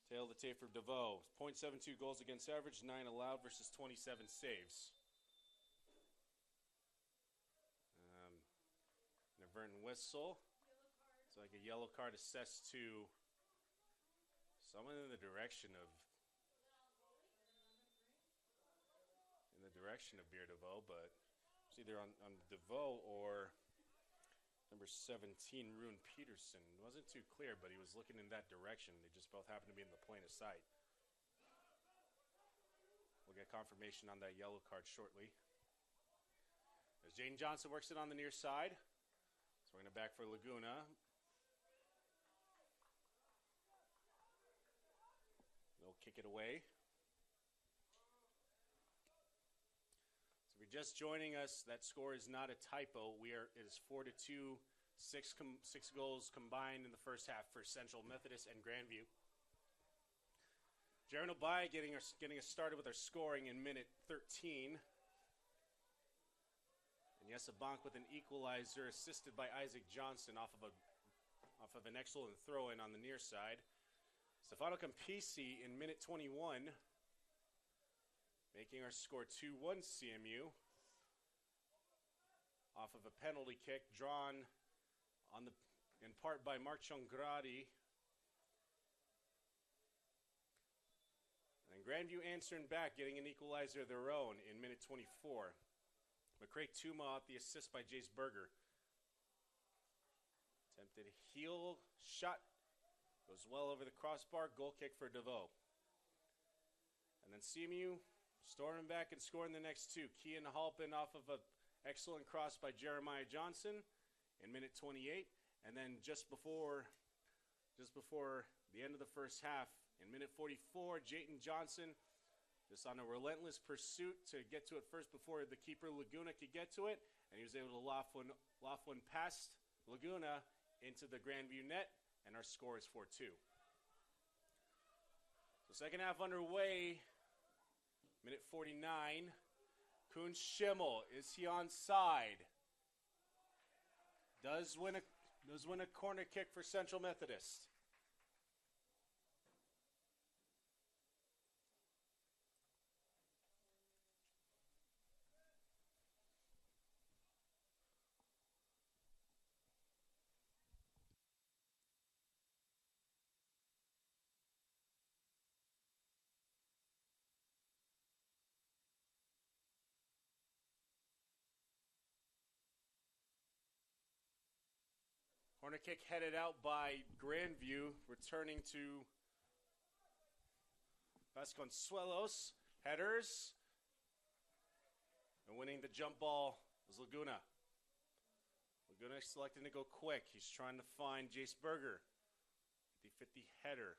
Tail of the tape for DeVoe. .72 goals against average, 9 allowed versus 27 saves. An Everton whistle. It's like a yellow card assessed to someone in the direction of Beard DeVoe, but it's either on DeVoe or number 17, Rune Peterson. It wasn't too clear, but he was looking in that direction. They just both happened to be in the plane of sight. We'll get confirmation on that yellow card shortly. As Jane Johnson works it on the near side. So we're going to back for Laguna. They'll kick it away. If you're just joining us, that score is not a typo. It is 4-2, 6 goals combined in the first half for Central Methodist and Grandview. Jaron Obai getting us started with our scoring in minute 13. And yes, a bonk with an equalizer assisted by Isaac Johnson off of an excellent throw-in on the near side. Stefano Campisi in minute 21. Making our score 2-1 CMU off of a penalty kick drawn in part by Mark Chongradi. And Grandview answering back, getting an equalizer of their own in minute 24. McCray Tuma off the assist by Jace Berger. Attempted heel shot. Goes well over the crossbar. Goal kick for DeVoe. And then CMU storming back and scoring the next two. Kean Halpin off of an excellent cross by Jeremiah Johnson in minute 28. And then just before the end of the first half, in minute 44, Jayton Johnson just on a relentless pursuit to get to it first before the keeper Laguna could get to it, and he was able to loft one past Laguna into the Grandview net, and our score is 4-2. So second half underway, minute 49. Kuhn Schimmel, is he onside? Does win a corner kick for Central Methodist. Corner kick headed out by Grandview, returning to Vasconcelos. Headers. And winning the jump ball was Laguna. Laguna selecting to go quick. He's trying to find Jace Berger. 50-50 header.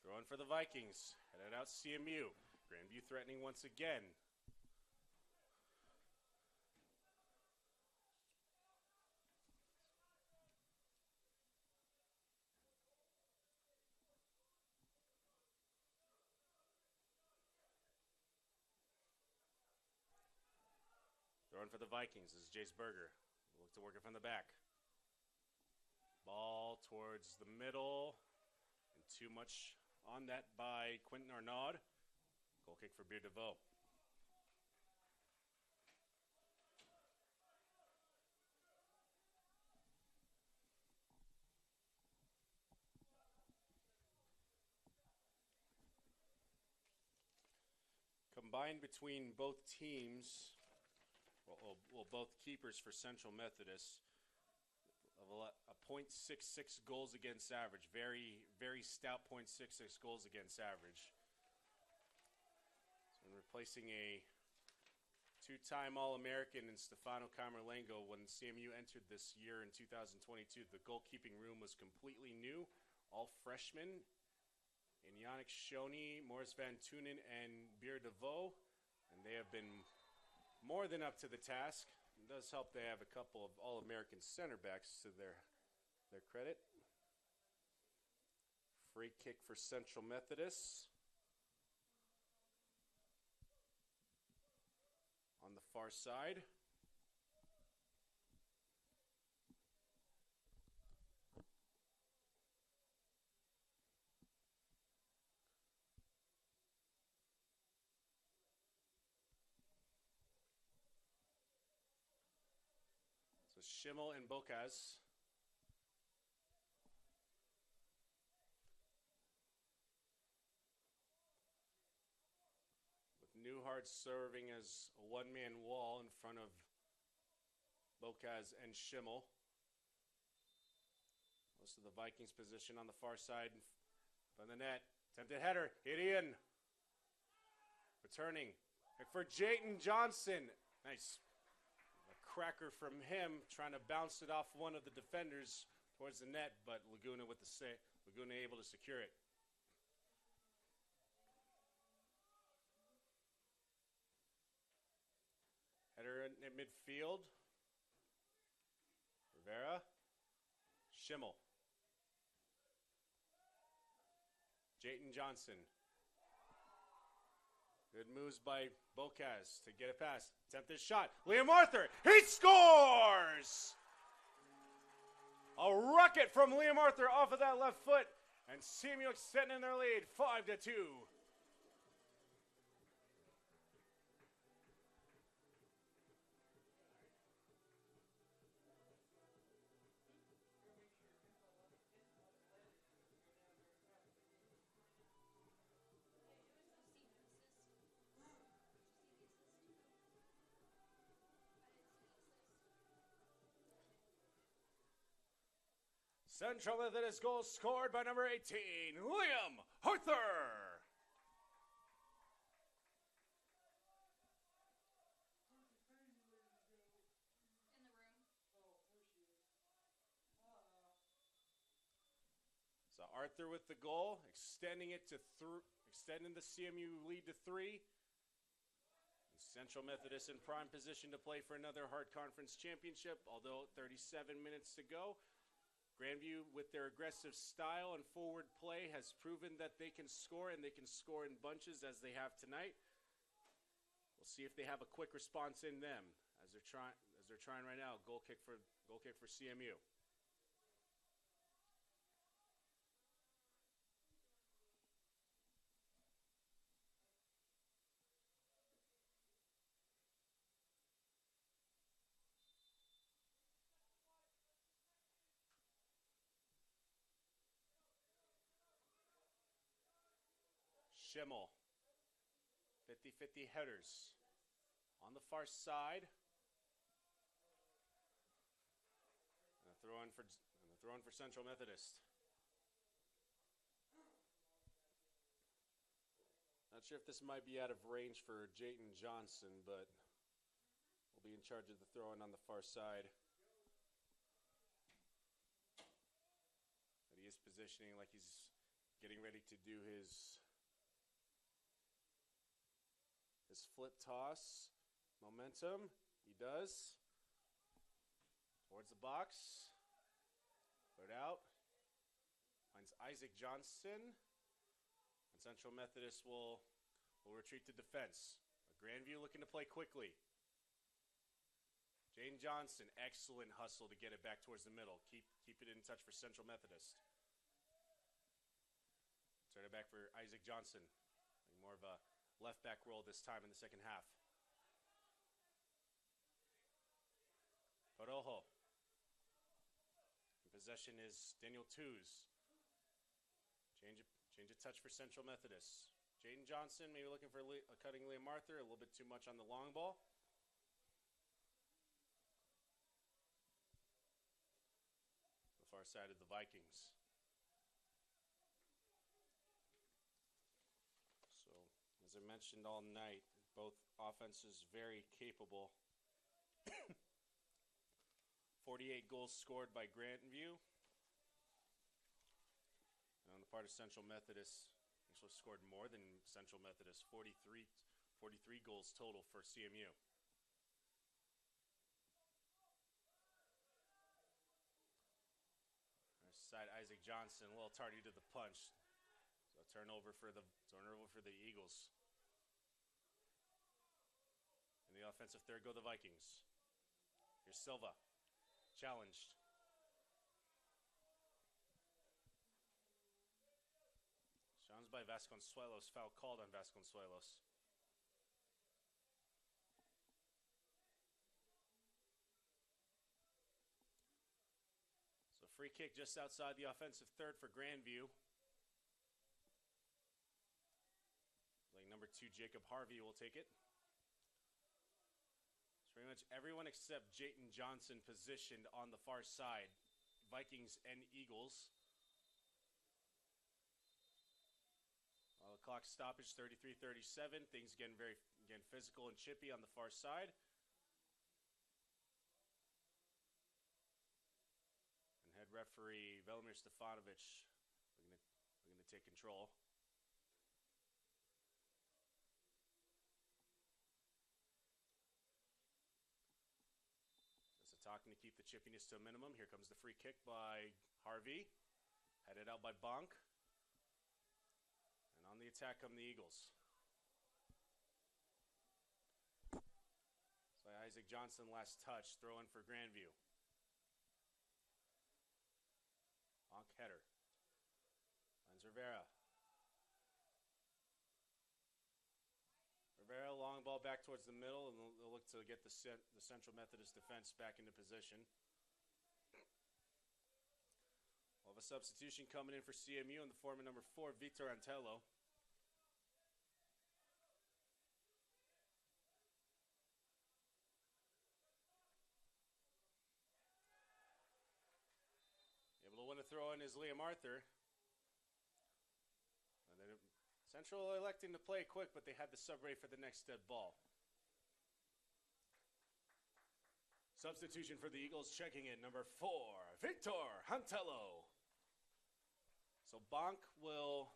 Throwing for the Vikings. Headed out CMU. Grandview threatening once again. Throwing for the Vikings is Jace Berger. We'll look to work it from the back. Ball towards the middle. And too much on that by Quentin Arnaud. Goal kick for Beer DeVoe. Combined between both teams, both keepers for Central Methodist, a .66 goals against average. Very, very stout .66 goals against average. So replacing a two-time All-American in Stefano Camerlengo when CMU entered this year in 2022. The goalkeeping room was completely new, all freshmen. In Yannick Shoney, Morris Van Tunen, and Beer DeVoe. And they have been more than up to the task. It does help they have a couple of All-American center backs to their credit. Free kick for Central Methodist. On the far side. Schimmel and Bocas. With Newhart serving as a one-man wall in front of Bocas and Schimmel. Most of the Vikings position on the far side from the net. Attempted header, hit in. Returning for Jayton Johnson. Nice. Cracker from him, trying to bounce it off one of the defenders towards the net, but Laguna with the save. Laguna able to secure it. Header at midfield. Rivera. Schimmel. Jayton Johnson. Good moves by Bocas to get it past. Attempted shot. Liam Arthur. He scores! A rocket from Liam Arthur off of that left foot. And CMU extending their lead 5-2. Central Methodist goal scored by number 18, Liam Arthur. In the room. So Arthur with the goal, extending the CMU lead to 3. Central Methodist in prime position to play for another hard conference championship, although 37 minutes to go. Grandview, with their aggressive style and forward play, has proven that they can score, and they can score in bunches as they have tonight. We'll see if they have a quick response in them as they're trying right now. Goal kick for CMU. Schimmel, 50-50 headers on the far side. And a throw in for Central Methodist. Not sure if this might be out of range for Jayton Johnson, but will be in charge of the throw-in on the far side. But he is positioning like he's getting ready to do his flip toss. Momentum. He does. Towards the box. Put it out. Finds Isaac Johnson. And Central Methodist will retreat to defense. Grandview looking to play quickly. Jane Johnson, excellent hustle to get it back towards the middle. Keep it in touch for Central Methodist. Turn it back for Isaac Johnson. More of a left back role this time in the second half. Porojo. In possession is Daniel Tews. Change of touch for Central Methodist. Jayden Johnson maybe looking for cutting Liam Arthur. A little bit too much on the long ball. The far side of the Vikings. As I mentioned all night, both offenses very capable. 48 goals scored by Grandview. And on the part of Central Methodist, actually scored more than Central Methodist, 43 goals total for CMU. Our side, Isaac Johnson, a little tardy to the punch. So turnover for the Eagles. In the offensive third go the Vikings. Here's Silva. Challenged. Challenged by Vasconcelos. Foul called on Vasconcelos. So free kick just outside the offensive third for Grandview. Like number 2, Jacob Harvey will take it. Pretty much everyone except Jayton Johnson positioned on the far side. Vikings and Eagles. The clock stoppage, 33-37. Things getting again physical and chippy on the far side. And head referee Velimir Stefanovic looking to take control. Talking to keep the chippiness to a minimum. Here comes the free kick by Harvey. Headed out by Bonk. And on the attack come the Eagles. So Isaac Johnson, last touch. Throw in for Grandview. Bonk header. Finds Rivera. Rivera, long ball back towards the middle, and they'll look to get the Central Methodist defense back into position. We'll have a substitution coming in for CMU in the form of number 4, Vitor Antelo. Able to win a throw in is Liam Arthur. And then Central electing to play quick, but they had the sub ready for the next dead ball. Substitution for the Eagles, checking in, number 4, Victor Hantello. So Bonk will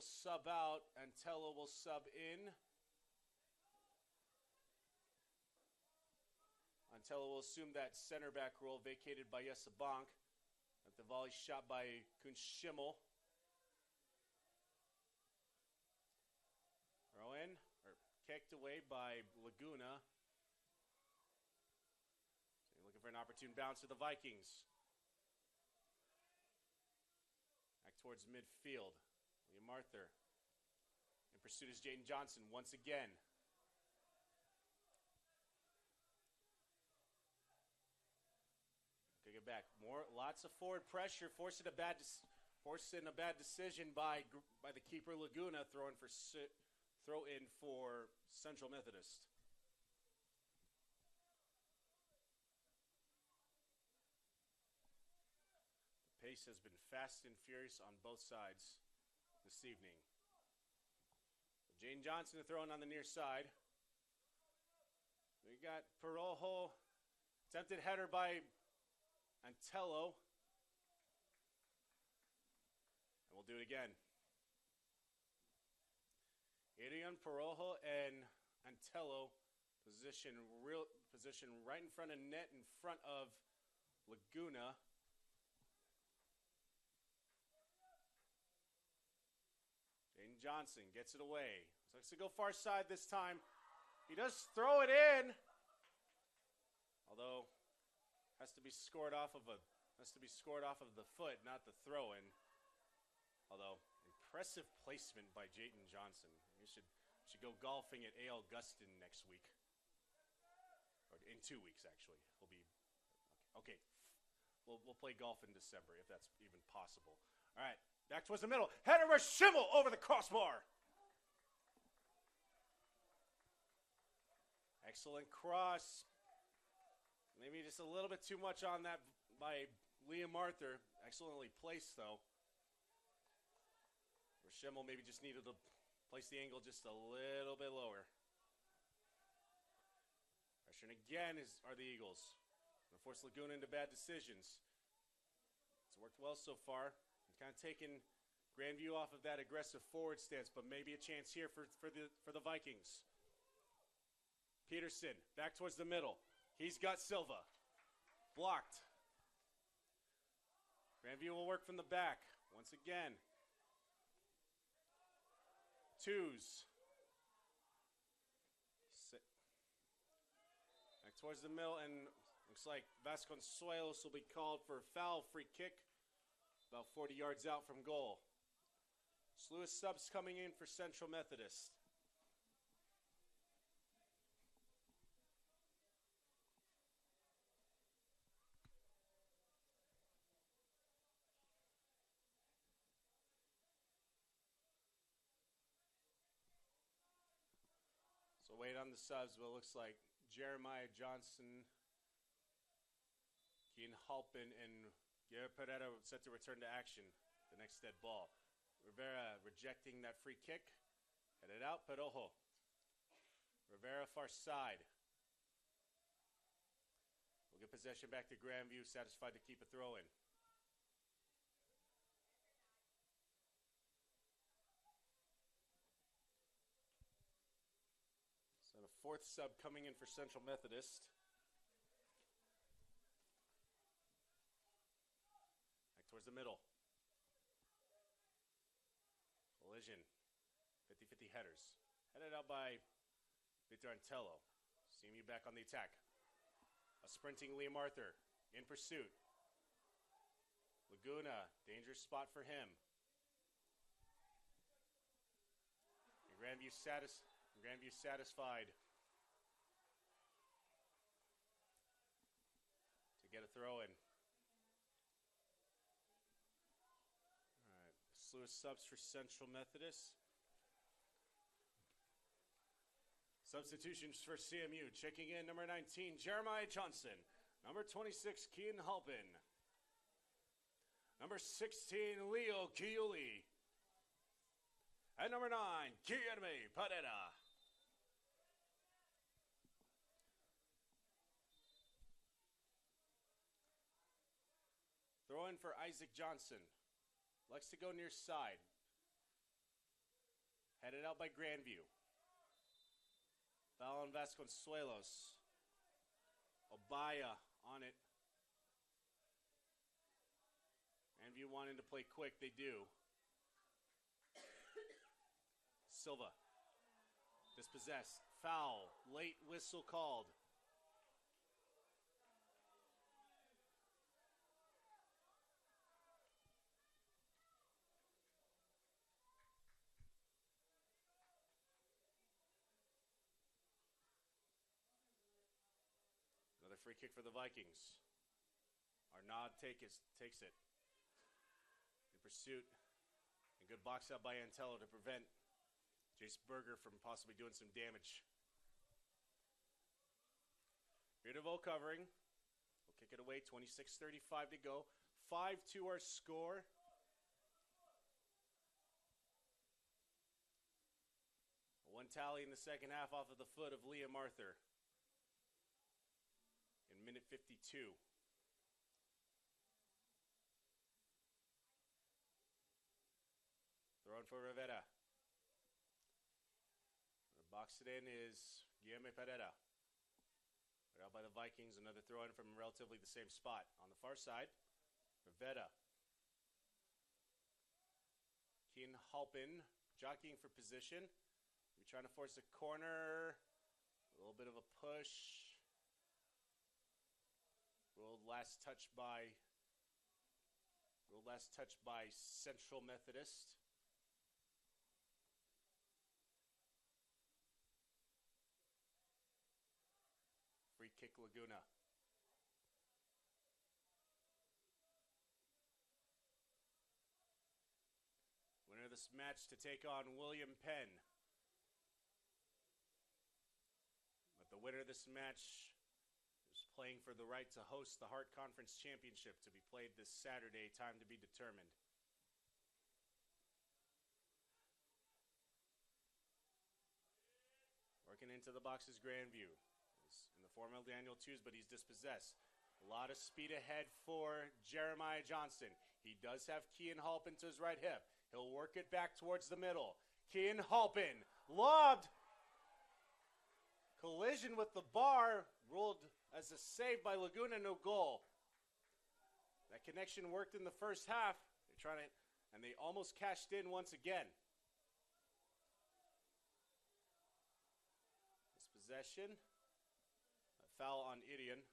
sub out, and Tello will sub in. Antello will assume that center back role vacated by Jesse Bonk. At the volley shot by Kunz Schimmel. Throw in, or kicked away by Laguna. So looking for an opportune bounce to the Vikings. Back towards midfield. Liam Arthur. In pursuit is Jaden Johnson once again. Take it back. Lots of forward pressure, forcing a bad decision by the keeper Laguna, throw in for Central Methodist. The pace has been fast and furious on both sides this evening. Jane Johnson throwing on the near side. We got Perojo, attempted header by Antello. And we'll do it again. Adrian Perojo and Antello position right in front of net, in front of Laguna. Jaden Johnson gets it away. Looks to go far side this time. He does throw it in. Although has to be scored off of the foot, not the throw in. Although impressive placement by Jaden Johnson. You should go golfing at A.L. Gustin next week. Or in 2 weeks, actually. He'll be okay. We'll play golf in December if that's even possible. All right, back towards the middle. Header by Schimmel over the crossbar. Excellent cross. Maybe just a little bit too much on that by Liam Arthur. Excellently placed, though. Where Schimmel maybe just needed to place the angle just a little bit lower. Pressuring again are the Eagles. Going to force Laguna into bad decisions. It's worked well so far. Kind of taken Grandview off of that aggressive forward stance, but maybe a chance here for the Vikings. Peterson back towards the middle. He's got Silva. Blocked. Grandview will work from the back. Once again. Twos. Back towards the middle, and looks like Vasconcelos will be called for a foul, free kick. About 40 yards out from goal. Slew of subs coming in for Central Methodist. So wait on the subs, but it looks like Jeremiah Johnson, Keen Halpin, and Garrett Pereira set to return to action. The next dead ball. Rivera rejecting that free kick. Headed out, Perojo. Rivera far side. We'll get possession back to Grandview, satisfied to keep a throw in. So the fourth sub coming in for Central Methodist. Towards the middle. Collision. 50-50 headers. Headed out by Victor Antello. CMU back on the attack. A sprinting Liam Arthur in pursuit. Laguna, dangerous spot for him. And Grandview satisfied to get a throw in. Slew of subs for Central Methodist. Substitutions for CMU. Checking in, number 19, Jeremiah Johnson. Number 26, Keen Halpin. Number 16, Leo Chiuli. And number 9, Guillermo Padera. Throw in for Isaac Johnson. Likes to go near side. Headed out by Grandview. Foul on Vasconcelos. Obaya on it. Grandview wanting to play quick. They do. Silva. Dispossessed. Foul. Late whistle called. Another free kick for the Vikings. Arnaud takes it. In pursuit. And good box out by Antello to prevent Jace Berger from possibly doing some damage. Beautiful covering. We'll kick it away. 26:35 to go. 5-2 our score. One tally in the second half off of the foot of Liam Arthur. In minute 52. Throwing for Rivera. Boxed it in is Guillermo Pereira. Put out by the Vikings. Another throw in from relatively the same spot. On the far side, Rivera. Keen Halpin jockeying for position. We're trying to force a corner. A little bit of a push. Ruled last touch by Central Methodist. Free kick Laguna. Winner of this match to take on William Penn. But the winner of this match is playing for the right to host the Hart Conference Championship to be played this Saturday, time to be determined. Working into the box is Grandview. In the form of Daniel Tews, but he's dispossessed. A lot of speed ahead for Jeremiah Johnson. He does have Kean Halpin to his right hip. He'll work it back towards the middle. Kean Halpin lobbed. Collision with the bar, ruled as a save by Laguna, no goal. That connection worked in the first half. They're trying to, and they almost cashed in once again. This possession. Foul on Idion.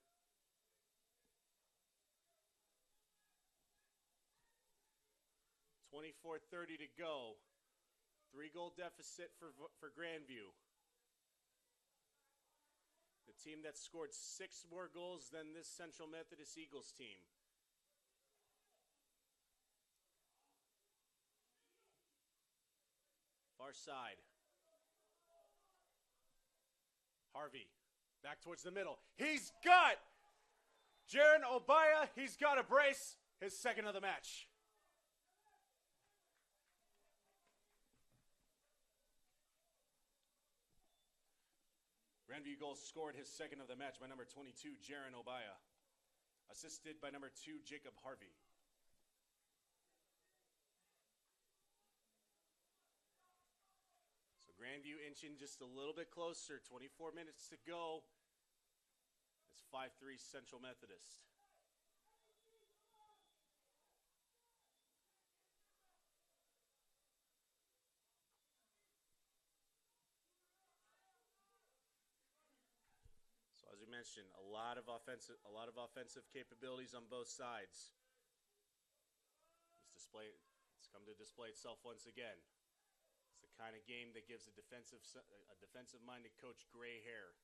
.24:30 to go. 3-goal deficit for Grandview. The team that scored 6 more goals than this Central Methodist Eagles team. Far side. Harvey. Back towards the middle. He's got Jaron Obaya. He's got a brace. His second of the match. Grandview goal scored his second of the match by number 22, Jaron Obaya. Assisted by number 2, Jacob Harvey. Grandview inching just a little bit closer. 24 minutes to go. It's 5-3 Central Methodist. So as we mentioned, a lot of offensive capabilities on both sides. It's come to display itself once again. The kind of game that gives a defensive-minded coach gray hair.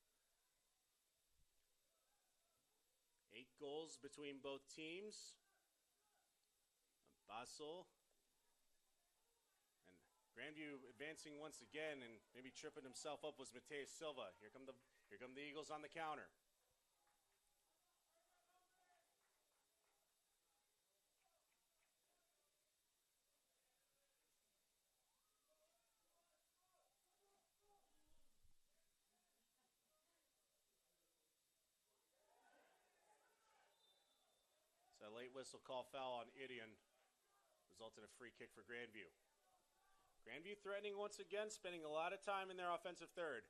8 goals between both teams. Basel and Grandview advancing once again, and maybe tripping himself up was Mateus Silva. Here come the Eagles on the counter. late whistle call foul on Idion, resulting in a free kick for Grandview. Grandview threatening once again, spending a lot of time in their offensive third.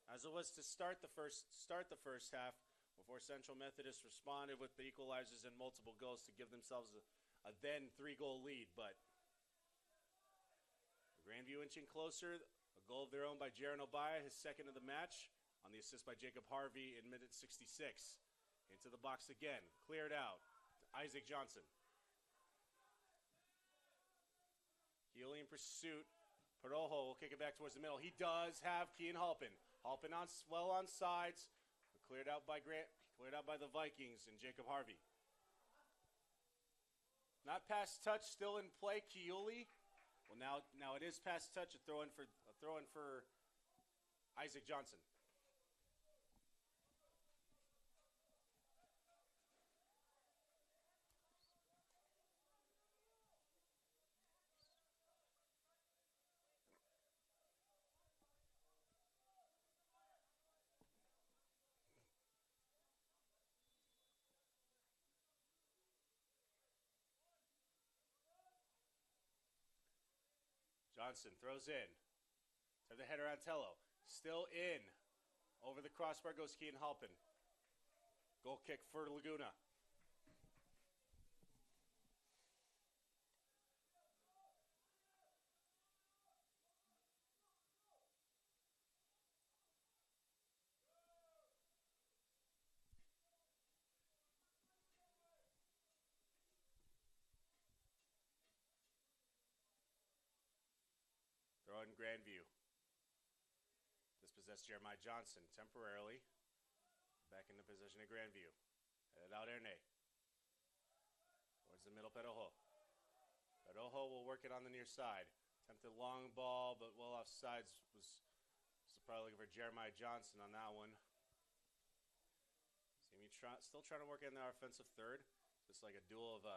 As it was to start the first half, before Central Methodist responded with the equalizers and multiple goals to give themselves a then 3-goal lead. But Grandview inching closer, a goal of their own by Jaron Obaya, his second of the match, on the assist by Jacob Harvey in minute 66. Into the box again, cleared out to Isaac Johnson. Healy in pursuit. Perojo will kick it back towards the middle. He does have Kean Halpin. Halpin well on sides, but cleared out by the Vikings and Jacob Harvey. Not past touch, still in play. Keuli. Well, now it is past touch. A throw in for Isaac Johnson. Johnson throws in. To the header Antello. Still in. Over the crossbar goes Kean Halpin. Goal kick for Laguna. Throw in Grandview. Dispossessed Jeremiah Johnson temporarily. Back into possession of Grandview. Headed out Erne. Towards the middle, Perojo. Perojo will work it on the near side. Attempted long ball, but well off sides. Was probably looking for Jeremiah Johnson on that one. Still trying to work in their offensive third. Just like a duel of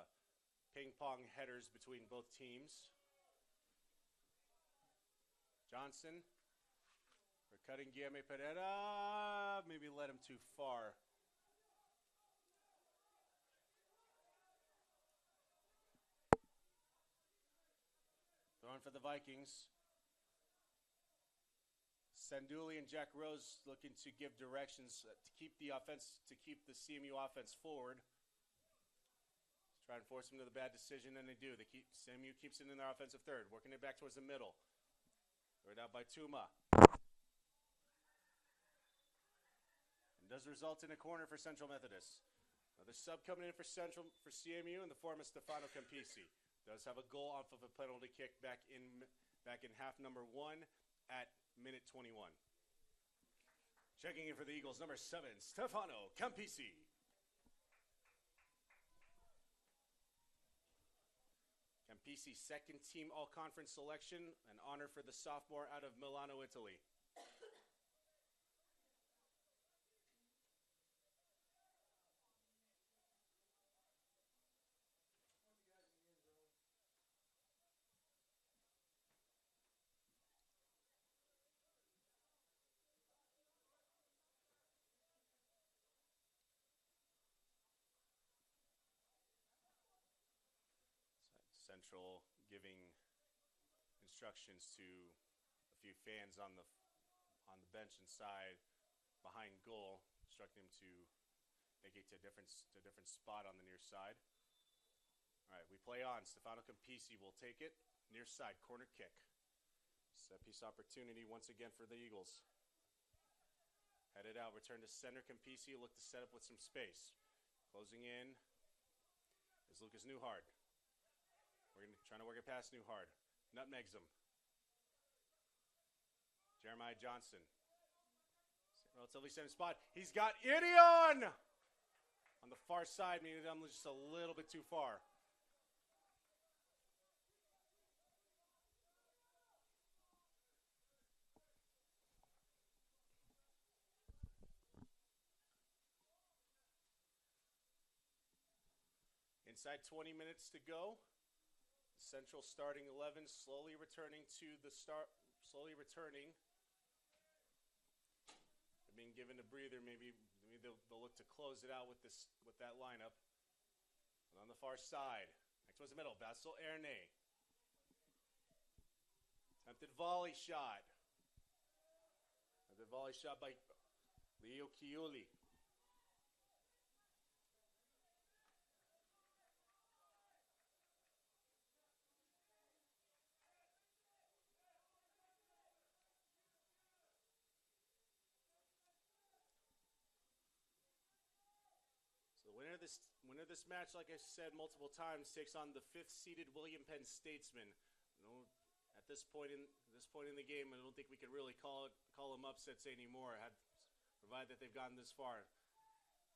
ping-pong headers between both teams. Johnson for cutting Guillermo Pereira. Maybe led him too far. Throwing for the Vikings. Sanduli and Jack Rose looking to give directions to keep the CMU offense forward. Try and force them to the bad decision, and they do. CMU keeps it in their offensive third, working it back towards the middle. Thrown out by Tuma. And does result in a corner for Central Methodist. Another sub coming in for CMU in the form of Stefano Campisi. Does have a goal off of a penalty kick back in half number 1 at minute 21. Checking in for the Eagles, number 7, Stefano Campisi. Campisi's second team all-conference selection, an honor for the sophomore out of Milano, Italy. Central giving instructions to a few fans on the bench inside behind goal, instructing them to make it to a different spot on the near side. All right, we play on. Stefano Campisi will take it. Near side, corner kick. Set piece opportunity once again for the Eagles. Headed out, return to center. Campisi look to set up with some space. Closing in is Lucas Newhard. Trying to work it past Newhard. Nutmegs him. Jeremiah Johnson. Relatively same spot. He's got Idion! On the far side, meaning I'm just a little bit too far. Inside 20 minutes to go. Central starting 11 slowly returning to the start. Slowly returning. They're being given a breather. Maybe they'll look to close it out with that lineup. And on the far side, next towards the middle, Basil Erne. Attempted volley shot. Attempted volley shot by Leo Chiuli. Winner of this match, like I said multiple times, takes on the 5th-seeded William Penn Statesman. At this point in the game, I don't think we can really call them upsets anymore, provided that they've gotten this far.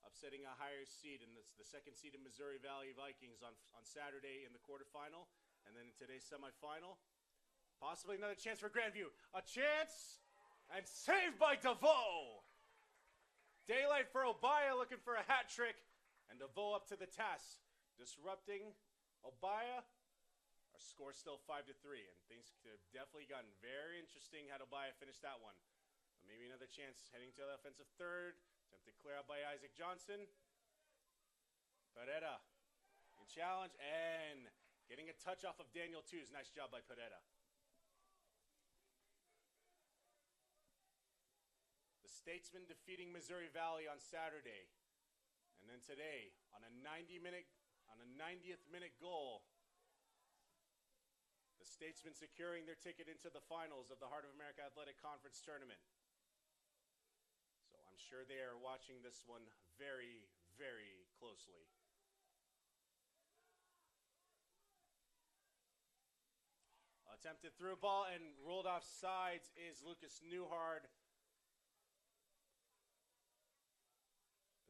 Upsetting a higher seed, and it's the 2nd-seeded Missouri Valley Vikings on Saturday in the quarterfinal, and then in today's semifinal. Possibly another chance for Grandview. A chance, and saved by DeVoe! Daylight for Obaya, looking for a hat trick. And DeVoe up to the task, disrupting Obaya. Our score's still 5-3, and things could have definitely gotten very interesting had Obaya finished that one. But maybe another chance heading to the offensive third. Attempted clear out by Isaac Johnson. Pereira in challenge, and getting a touch off of Daniel Tews. Nice job by Pereira. The Statesman defeating Missouri Valley on Saturday. And then today, on a 90th minute goal, the Statesmen securing their ticket into the finals of the Heart of America Athletic Conference Tournament. So I'm sure they are watching this one very, very closely. Attempted through ball and rolled off sides is Lucas Newhard.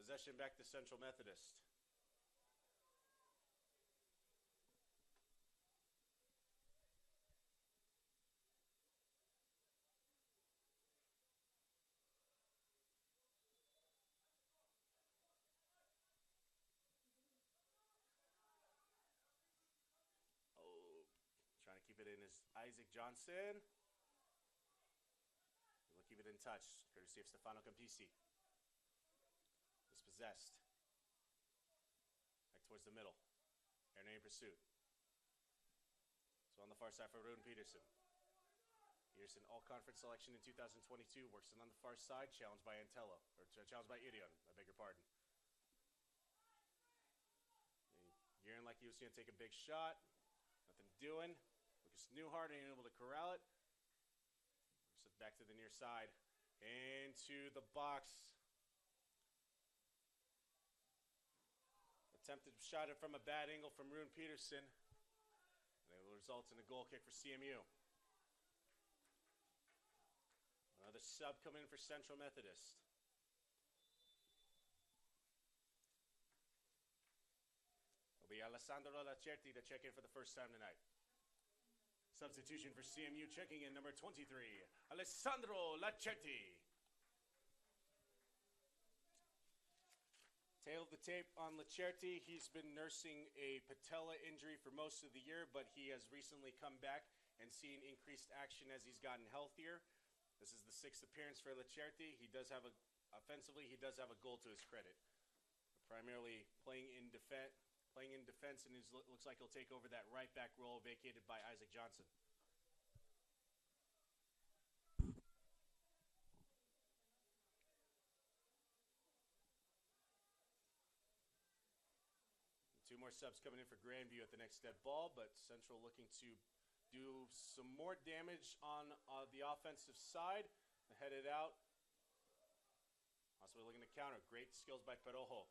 Possession back to Central Methodist. Trying to keep it in is Isaac Johnson. We'll keep it in touch, courtesy of Stefano Campisi. Dispossessed. Back towards the middle. Erne in pursuit. So on the far side for Rune Peterson. Peterson all-conference selection in 2022. Works in on the far side, challenged by Antello. Or challenged by Irion, I beg your pardon. Gearing like he was going to take a big shot. Nothing doing. Lucas Newhart ain't able to corral it. Back to the near side. Into the box. Attempted shot it from a bad angle from Rune Peterson. And it will result in a goal kick for CMU. Another sub coming in for Central Methodist. It'll be Alessandro Lacerti to check in for the first time tonight. Substitution for CMU, checking in number 23, Alessandro Lacerti. Tail of the tape on Lacerti. He's been nursing a patella injury for most of the year, but he has recently come back and seen increased action as he's gotten healthier. This is the 6th appearance for Lacerti. He does have offensively, he does have a goal to his credit. Primarily playing in defense, and it looks like he'll take over that right back role vacated by Isaac Johnson. Two more subs coming in for Grandview at the next step ball, but Central looking to do some more damage on the offensive side. Headed out. Also looking to counter. Great skills by Perojo.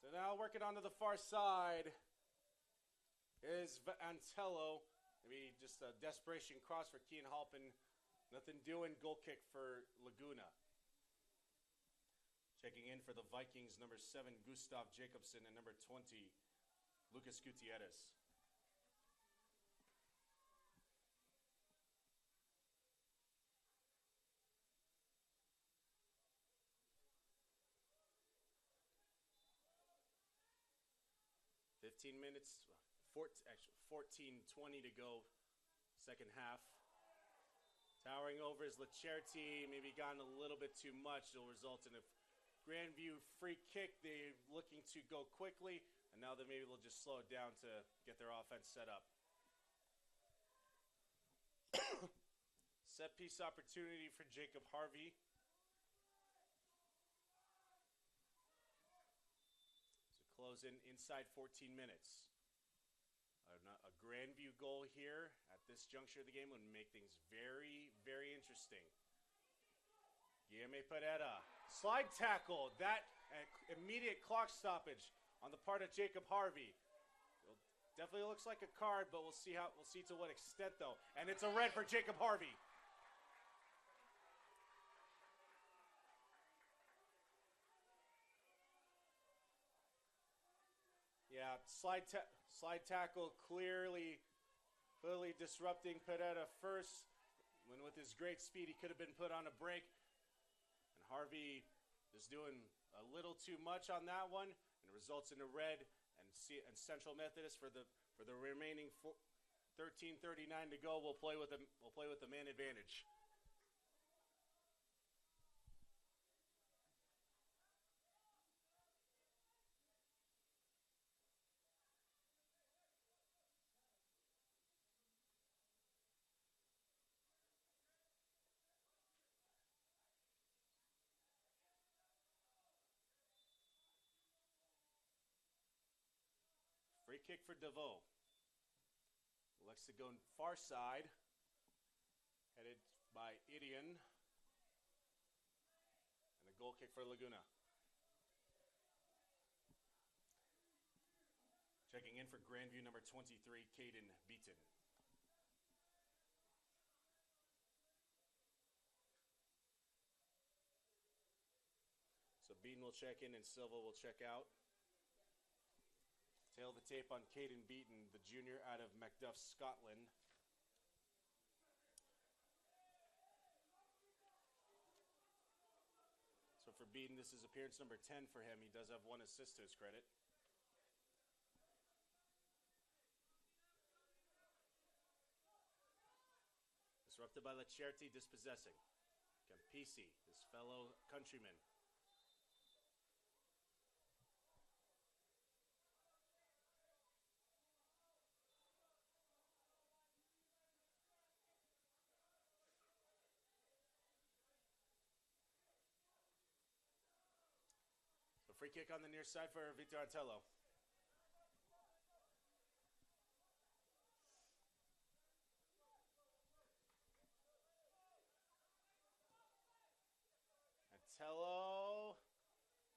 So now working onto the far side is Antello. Maybe just a desperation cross for Kean Halpin. Nothing doing. Goal kick for Laguna. Checking in for the Vikings, number 7, Gustav Jacobson, and number 20, Lucas Gutierrez. Minutes, 14:20 to go, second half. Towering over is Lacerti, maybe gotten a little bit too much. It'll result in a Grandview free kick. They're looking to go quickly, and now they maybe they'll just slow it down to get their offense set up. Set piece opportunity for Jacob Harvey. So close in inside 14 minutes. A Grandview goal here at this juncture of the game would make things very, very interesting. Guillermo Pereira. Slide tackle. That immediate clock stoppage on the part of Jacob Harvey. Definitely looks like a card, but we'll see to what extent though. And it's a red for Jacob Harvey. Yeah, slide tackle clearly disrupting Pereira first. When with his great speed, he could have been put on a break. And Harvey is doing a little too much on that one, and it results in a red. And Central Methodist for the remaining 13:39 to go. We'll play with the man advantage. Free kick for DeVoe. Elects to go far side. Headed by Idion. And a goal kick for Laguna. Checking in for Grandview number 23, Caden Beaton. So Beaton will check in and Silva will check out. Tail the tape on Caden Beaton, the junior out of Macduff, Scotland. So for Beaton, this is appearance number 10 for him. He does have 1 assist to his credit. Disrupted by Lacerti, dispossessing. Campisi, his fellow countryman. Free kick on the near side for Victor Antello. Antello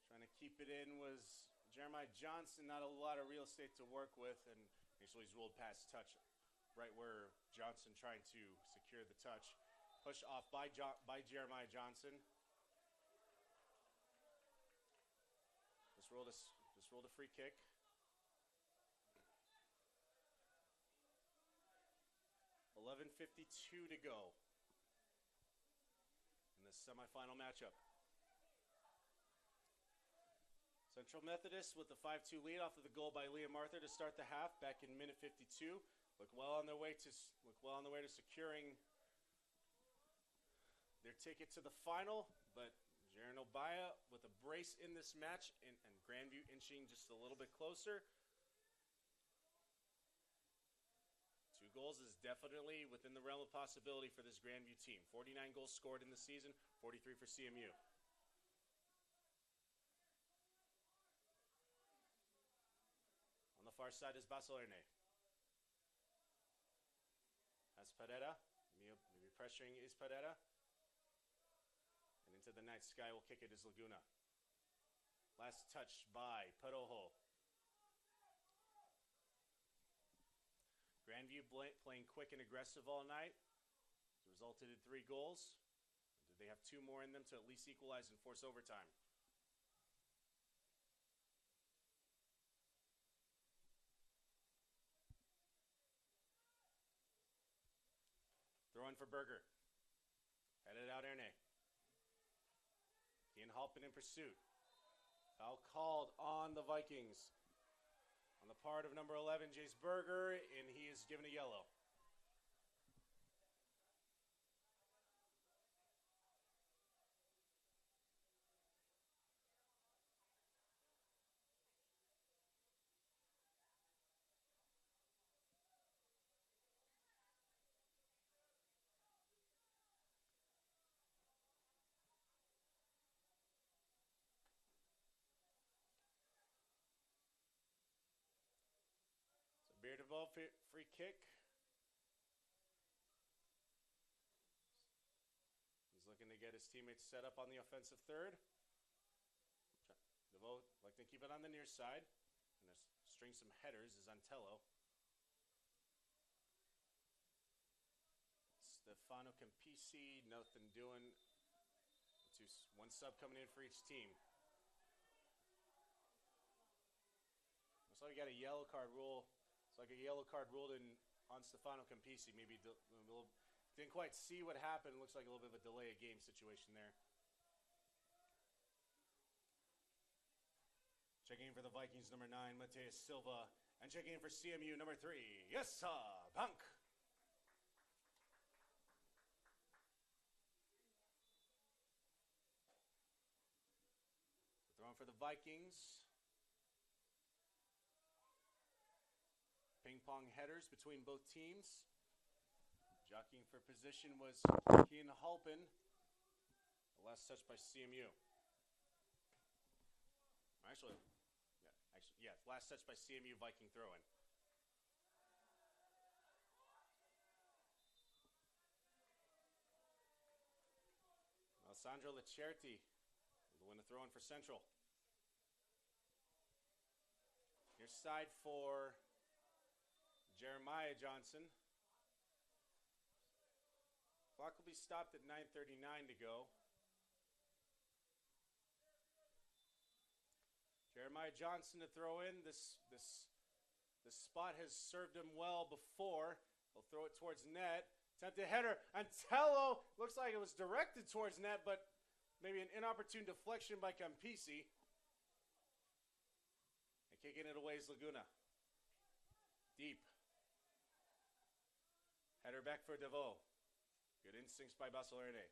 trying to keep it in was Jeremiah Johnson. Not a lot of real estate to work with, and actually he's rolled past touch right where Johnson trying to secure the touch. Push off by Jeremiah Johnson. Just rolled a free kick. .11:52 to go in the semifinal matchup. Central Methodist with the 5-2 lead off of the goal by Liam Arthur to start the half back in minute 52. Look well on their way to securing their ticket to the final, but Jaron Obaya with a brace in this match, and Grandview inching just a little bit closer. 2 goals is definitely within the realm of possibility for this Grandview team. 49 goals scored in the season, 43 for CMU. On the far side is Basolerne. That's Pereira. Maybe pressuring is Pereira. To the night sky will kick it as Laguna. Last touch by Parojo. Grandview playing quick and aggressive all night. It's resulted in 3 goals. Do they have 2 more in them to at least equalize and force overtime? Throw in for Berger. Headed out Erne. Ian Halpin in pursuit. Foul called on the Vikings. On the part of number 11, Jace Berger, and he is given a yellow. DeVoe free kick. He's looking to get his teammates set up on the offensive third. DeVoe like to keep it on the near side. And string some headers is Antello. Stefano Campisi, nothing doing. One sub coming in for each team. Looks like we got a yellow card rule. It's like a yellow card ruled in on Stefano Campisi. Maybe didn't quite see what happened. Looks like a little bit of a delay of game situation there. Checking in for the Vikings, number 9, Mateus Silva. And checking in for CMU, number 3, Yessa Bank. Throwing for the Vikings. Ping pong headers between both teams. Jockeying for position was Kian Halpin. The last touch by CMU. Last touch by CMU Viking throw-in. Alessandro Lacerti will win a throw-in for Central. Near side for Jeremiah Johnson. Clock will be stopped at 9:39 to go. Jeremiah Johnson to throw in. This spot has served him well before. He'll throw it towards net. Attempted header. Antello looks like it was directed towards net, but maybe an inopportune deflection by Campisi. And kicking it away is Laguna. Deep. Header back for DeVoe. Good instincts by Basilerne.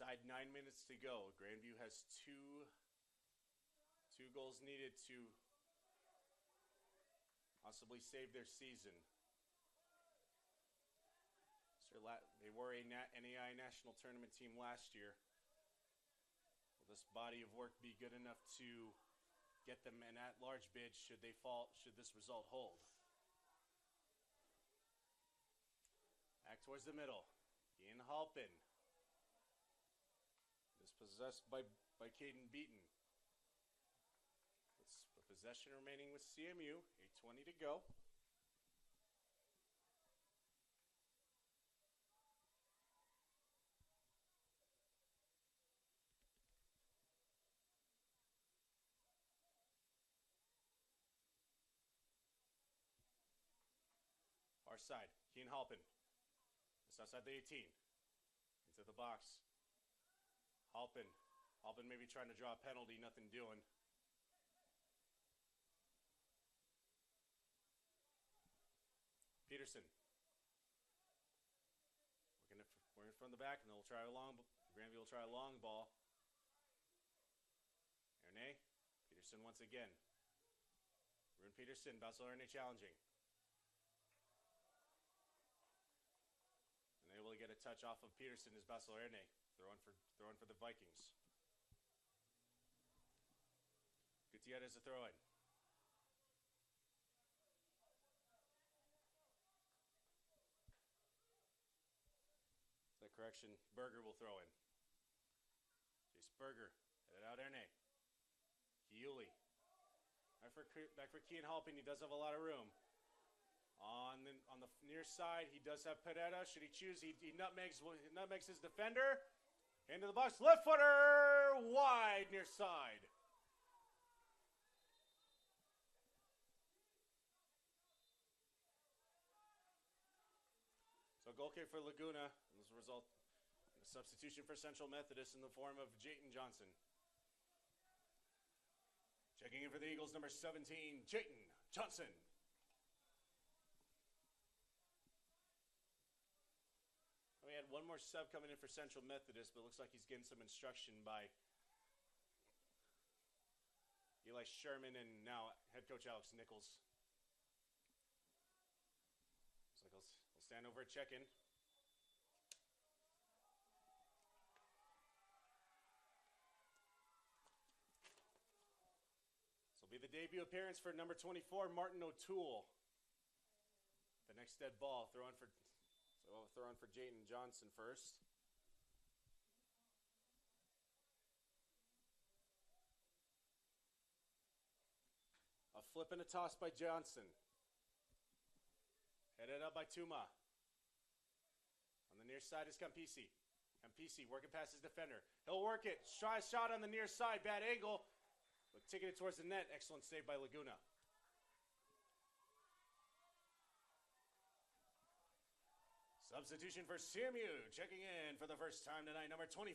Inside 9 minutes to go. Grandview has two goals needed to possibly save their season. They were a NAI national tournament team last year. Will this body of work be good enough to get them an at-large bid should this result hold? Back towards the middle. Ian Halpin. Dispossessed by Caden Beaton. It's a possession remaining with CMU. 8:20 to go. Far side, Keen Halpin. Just outside the 18. Into the box. Halpin maybe trying to draw a penalty, nothing doing. Peterson. Working from the back, and they'll try Grandview will try a long ball. Erne. Peterson once again. Rune Peterson, Basil Erne challenging. And able to get a touch off of Peterson is Basil Erne. Throwing for the Vikings. Gutierrez a throw-in. That correction, Berger will throw in. Jace Berger, headed out Erne. Kiuli. Back for Kian Halpin, he does have a lot of room. On the near side, he does have Pereira. Should he choose, he nutmegs his defender. Into the box, left footer, wide near side. So goal kick for Laguna, and as a result, a substitution for Central Methodist in the form of Jayton Johnson. Checking in for the Eagles, number 17, Jayton Johnson. We had one more sub coming in for Central Methodist, but it looks like he's getting some instruction by Eli Sherman and now head coach Alex Nichols. stand over, check in. This will be the debut appearance for number 24, Martin O'Toole. The next dead ball, throw in for Jayton Johnson first. A flip and a toss by Johnson. Headed up by Tuma. On the near side is Campisi. Campisi working past his defender. He'll work it. Try a shot on the near side. Bad angle. But taking it towards the net. Excellent save by Laguna. Substitution for CMU. Checking in for the first time tonight, number 24,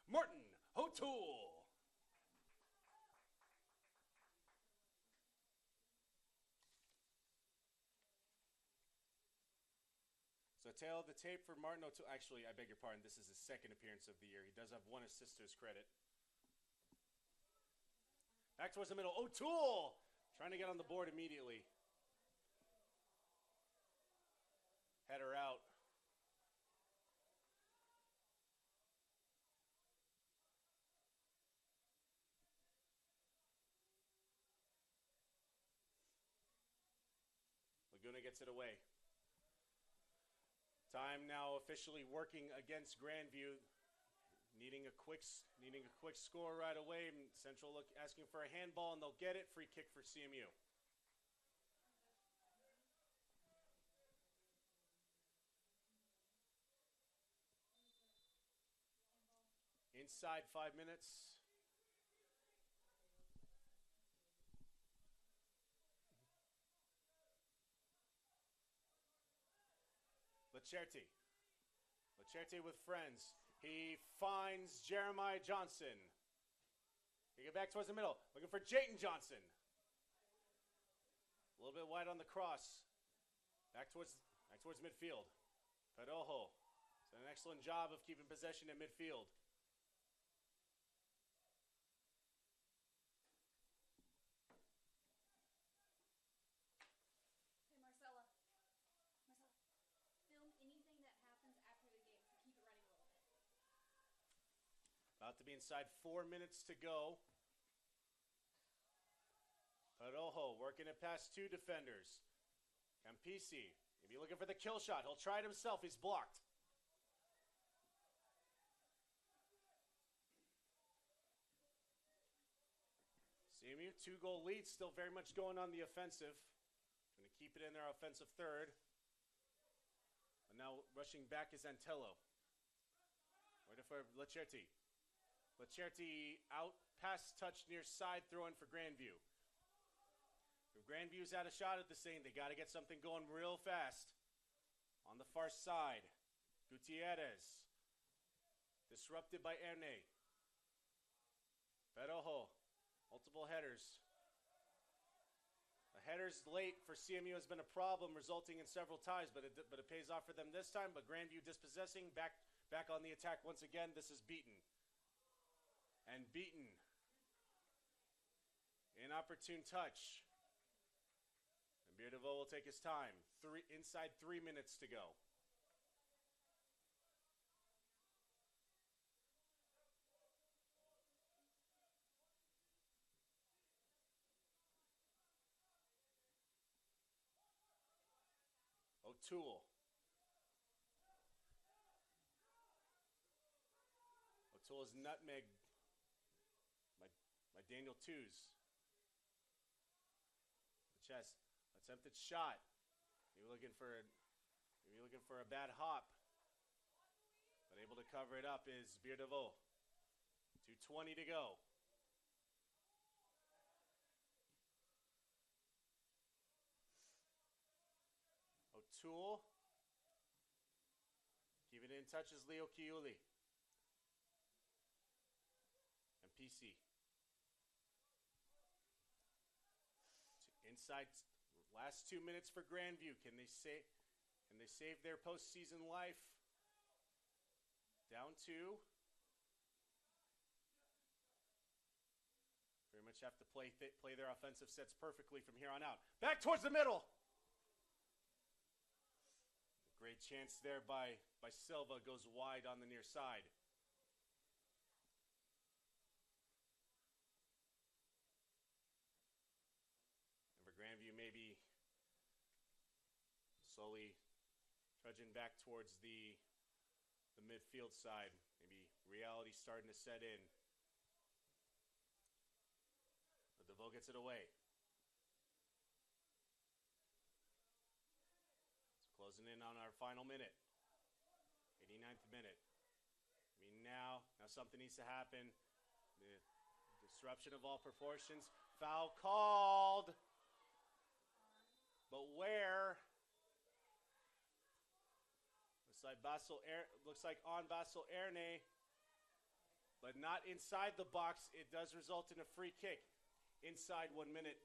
Martin O'Toole. So tail of the tape for Martin O'Toole. Actually, I beg your pardon. This is his second appearance of the year. He does have one assist to his credit. Back towards the middle. O'Toole trying to get on the board immediately. Header out. Laguna gets it away. Time now officially working against Grandview, needing a quick score right away. Central asking for a handball, and they'll get it. Free kick for CMU. Inside 5 minutes. Lecerte with friends. He finds Jeremiah Johnson. He get back towards the middle, looking for Jayton Johnson. A little bit wide on the cross. Back towards midfield. Perojo does an excellent job of keeping possession in midfield. Hey, Marcella. Film anything that happens after the game, so keep it running a little bit. About to be inside 4 minutes to go. Perojo working it past two defenders. Campisi, maybe looking for the kill shot. He'll try it himself. He's blocked. CMU, 2-goal lead, still very much going on the offensive. Going to keep it in their offensive third. And now rushing back is Antello. Waiting for Lecerte. Lecerte out, pass touch near side, throw in for Grandview. If Grandview's out a shot at the same, they got to get something going real fast. On the far side, Gutierrez. Disrupted by Erne. Perojo. Multiple headers. The headers late for CMU has been a problem, resulting in several ties, but it pays off for them this time. But Grandview dispossessing, back on the attack once again. This is Beaton. And Beaton. Inopportune touch. And Beardeveau will take his time. Inside 3 minutes to go. O'Toole. O'Toole is nutmegged by Daniel Tews. The chest. Attempted shot. Maybe looking for a bad hop. But able to cover it up is Beardeveau. 2:20 to go. O'Toole. Keeping it in touch is Leo Chiuli. And PC. Inside, last 2 minutes for Grandview. Can they save their postseason life? Down two. Very much have to play their offensive sets perfectly from here on out. Back towards the middle. Great chance there by Silva, goes wide on the near side. And for Grandview, maybe slowly trudging back towards the midfield side. Maybe reality starting to set in. But DeVoe gets it away. Closing in on our final minute. 89th minute. I mean, now something needs to happen. The disruption of all proportions. Foul called. But where? Looks like on Basil Erne, but not inside the box. It does result in a free kick inside 1 minute.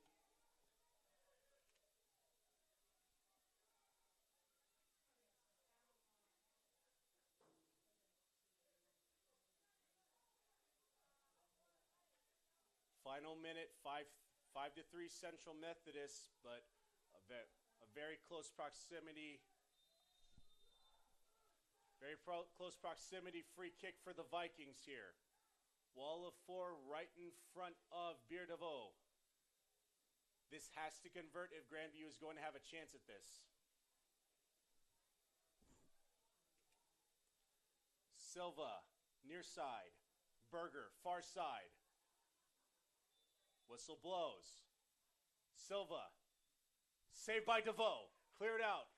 Final minute, 5-3 Central Methodist, but a very close proximity. Close proximity free kick for the Vikings here. Wall of four right in front of Beardeveau. This has to convert if Grandview is going to have a chance at this. Silva, near side. Berger, far side. Whistle blows. Silva. Saved by DeVoe. Cleared out.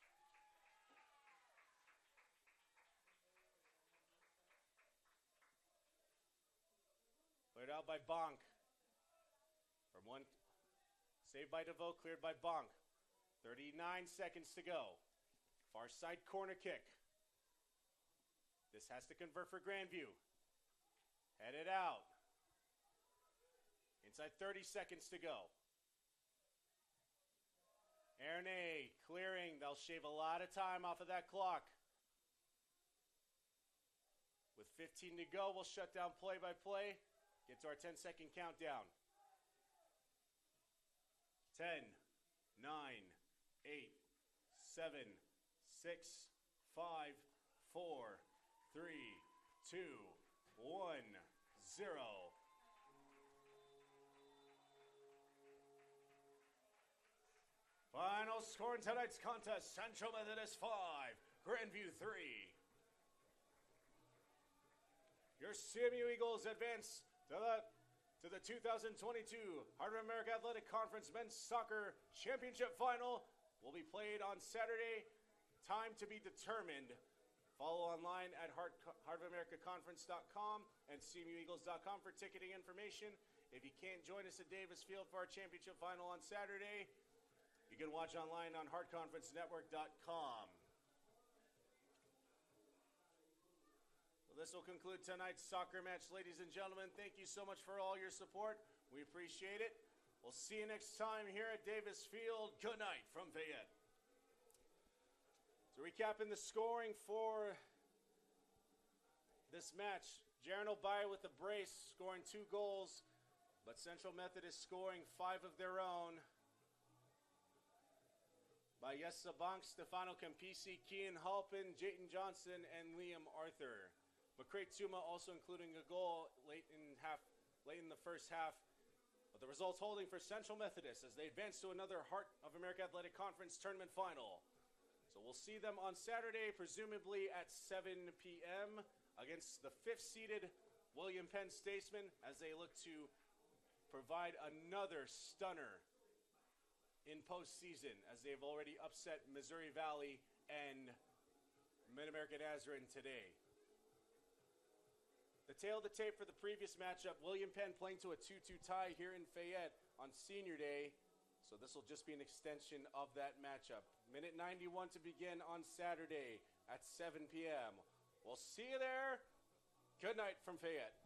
Cleared out by Bonk. Saved by DeVoe, cleared by Bonk. 39 seconds to go. Far side corner kick. This has to convert for Grandview. Headed out. Inside 30 seconds to go. Erne clearing. They'll shave a lot of time off of that clock. With 15 to go, we'll shut down play-by-play. Get to our 10-second countdown. 10, 9, 8, 7, 6, 5, 4, 3, 2, 1, 0. Final score in tonight's contest, Central Methodist 5, Grandview 3. Your CMU Eagles advance to the 2022 Heart of America Athletic Conference Men's Soccer Championship Final. Will be played on Saturday, time to be determined. Follow online at heartofamericaconference.com and cmueagles.com for ticketing information. If you can't join us at Davis Field for our championship final on Saturday, you can watch online on heartconferencenetwork.com. Well, this will conclude tonight's soccer match, ladies and gentlemen. Thank you so much for all your support. We appreciate it. We'll see you next time here at Davis Field. Good night from Fayette. So recapping the scoring for this match, Jaron O'Byer with a brace, scoring 2 goals, but Central Methodist scoring 5 of their own. By Yessa Bonk, Stefano Campisi, Kian Halpin, Jayton Johnson, and Liam Arthur. McCray Tuma also including a goal late in the first half. But the results holding for Central Methodist as they advance to another Heart of America Athletic Conference tournament final. So we'll see them on Saturday, presumably at 7 p.m. against the 5th-seeded William Penn Statesman as they look to provide another stunner in postseason, as they've already upset Missouri Valley and Mid-America Nazarene today. The tail of the tape for the previous matchup, William Penn playing to a 2-2 tie here in Fayette on Senior Day, so this will just be an extension of that matchup. Minute 91 to begin on Saturday at 7 p.m. We'll see you there. Good night from Fayette.